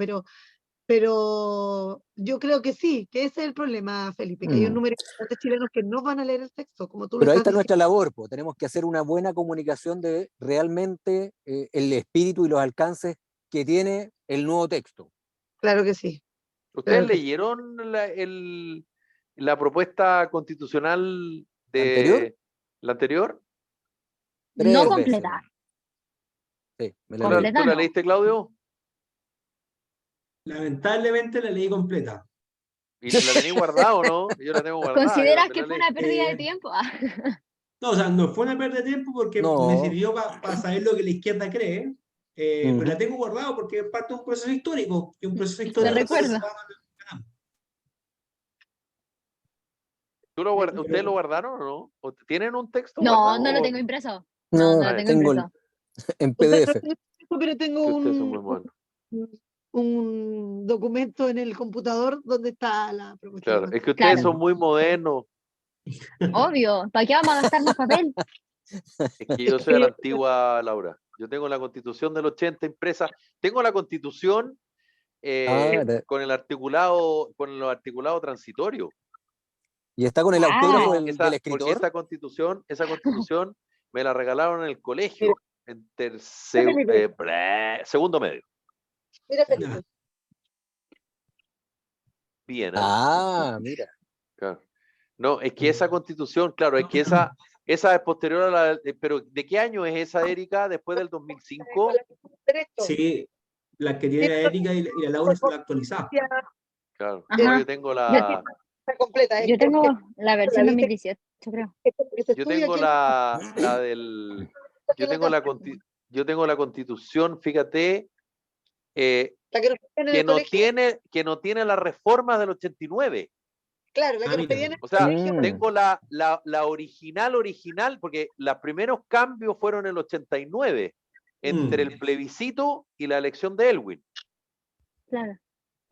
pero yo creo que sí, que ese es el problema, Felipe, que hay un Mm. número de chilenos que no van a leer el texto, como tú lo Pero ahí estás está diciendo. nuestra labor, pues. Tenemos que hacer una buena comunicación de realmente el espíritu y los alcances que tiene el nuevo texto. Claro que sí. ¿Ustedes Claro que sí. leyeron la propuesta constitucional ¿La anterior? de la anterior? no 3 veces. completa, Sí, me la leí. ¿Tú completa la no. leíste, Claudio? Lamentablemente la leí completa. ¿Y la tenéis guardada o no? Yo la tengo guardada, yo ¿Consideras también que la fue leí. una pérdida de tiempo? No, o sea, no fue una pérdida de tiempo porque me No. sirvió para saber lo que la izquierda cree, pero la Ujú. tengo guardado porque es parte de un proceso histórico, y un proceso Me histórico todos los recuerdo. ciudadanos lo ganamos. ¿Ustedes lo guardaron o no? ¿O tienen un texto No, guardado? no lo tengo O... impreso. No, no No, lo Ah, tengo tengo impreso. en O sea, no PDF. tengo esto, pero tengo que ustedes son muy buenos. un documento en el computador donde está la propuesta de Claro, es que constitución. ustedes Claro, son muy modernos. obvio. ¿Para qué vamos a gastar más papel? Es que yo soy a la antigua, Laura. Yo tengo la Constitución del 80 impresa. Tengo la Constitución Ah, con el articulado transitorio. y está con el Porque autógrafo Ah, del porque escritor. esa constitución me la regalaron en el Mira, colegio, en Felipe, segundo medio. mira, Ya. Felipe. Bien, ¿eh? Ah, mira. Claro. No, es que esa constitución, claro, es que esa es posterior a la... pero ¿de qué año es esa, Erika? ¿Después del 2005? Derecho. Sí, la que tiene la Erika y la Laura son las actualizadas. Claro. No, yo ajá. tengo Yo, la... Está completa. yo tengo la La versión viste 2018, creo. que se Yo estudia tengo aquí en la del... aquí en la casa. Yo tengo la constitución, fíjate, La que nos pedían en el colegio. que no tiene las reformas del 89. Claro, la que nos Mira. pedían en O el sea, colegio. tengo la original, porque los primeros cambios fueron en el 89, entre el plebiscito y la elección de Elwin. Claro.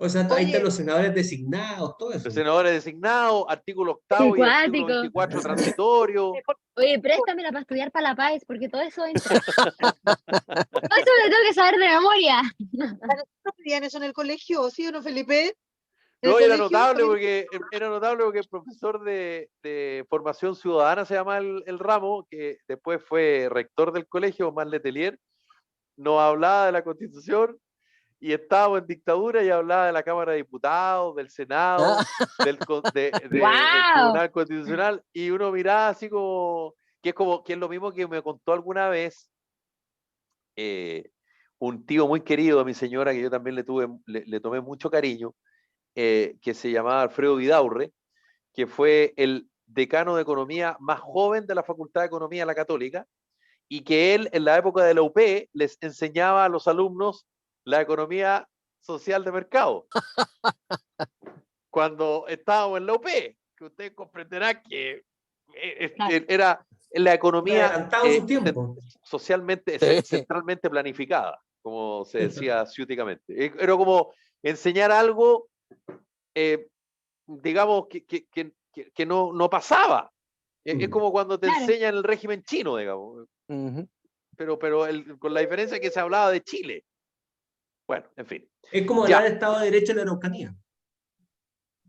O sea, ahí están Oye, los senadores designados, todo eso. Los senadores designados, artículo Qué 8 y artículo cuático. 24 transitorio. Oye, préstamela para estudiar para la PAES, porque todo eso entra. Todo eso lo tengo que saber de memoria. ¿no pedían eso en el colegio? ¿Sí o no, Felipe? ¿En el No, era colegio? notable porque el profesor de formación ciudadana se llama el ramo, que después fue rector del colegio, Omar Letelier, nos hablaba de la Constitución y estábamos en dictadura y hablaba de la Cámara de Diputados, del Senado, del ¡Guau! Tribunal Constitucional, y uno miraba así como que es lo mismo que me contó alguna vez un tío muy querido de mi señora, que yo también le tomé mucho cariño, que se llamaba Alfredo Vidaurre, que fue el decano de economía más joven de la Facultad de Economía de la Católica, y que él en la época de la UP les enseñaba a los alumnos la economía social de mercado. Cuando estábamos en la UP, que ustedes comprenderán que Claro. era la economía Adelantado su tiempo. socialmente, Sí. centralmente planificada, como se decía ciúticamente. Era como enseñar algo, digamos, que no pasaba. Es como cuando te Claro. enseñan el régimen chino, digamos, Ujú. pero con la diferencia que se hablaba de Chile. Bueno, en fin. Es como Ya. hablar de Estado de Derecho en la Araucanía.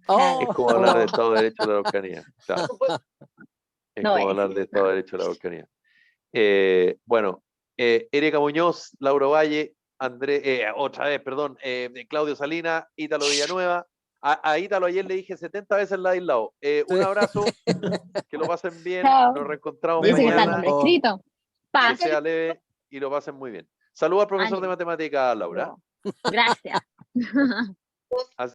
Oh, Es como hablar de Estado de Derecho de la Araucanía. Claro. Es No como es. hablar de Estado de Derecho de la Araucanía. Bueno, Erika Muñoz, Laura Valle, otra vez, perdón, Claudio Salinas, Ítalo Villanueva. A Ítalo ayer le dije 70 veces la del lado. Un Sí. abrazo, que lo pasen bien. Chao. Nos reencontramos Dice Dice que está el mañana. nombre escrito. Que Paz. sea leve y lo pasen muy bien. Saludos al profesor de Ánimo. matemáticas, Laura. Gracias.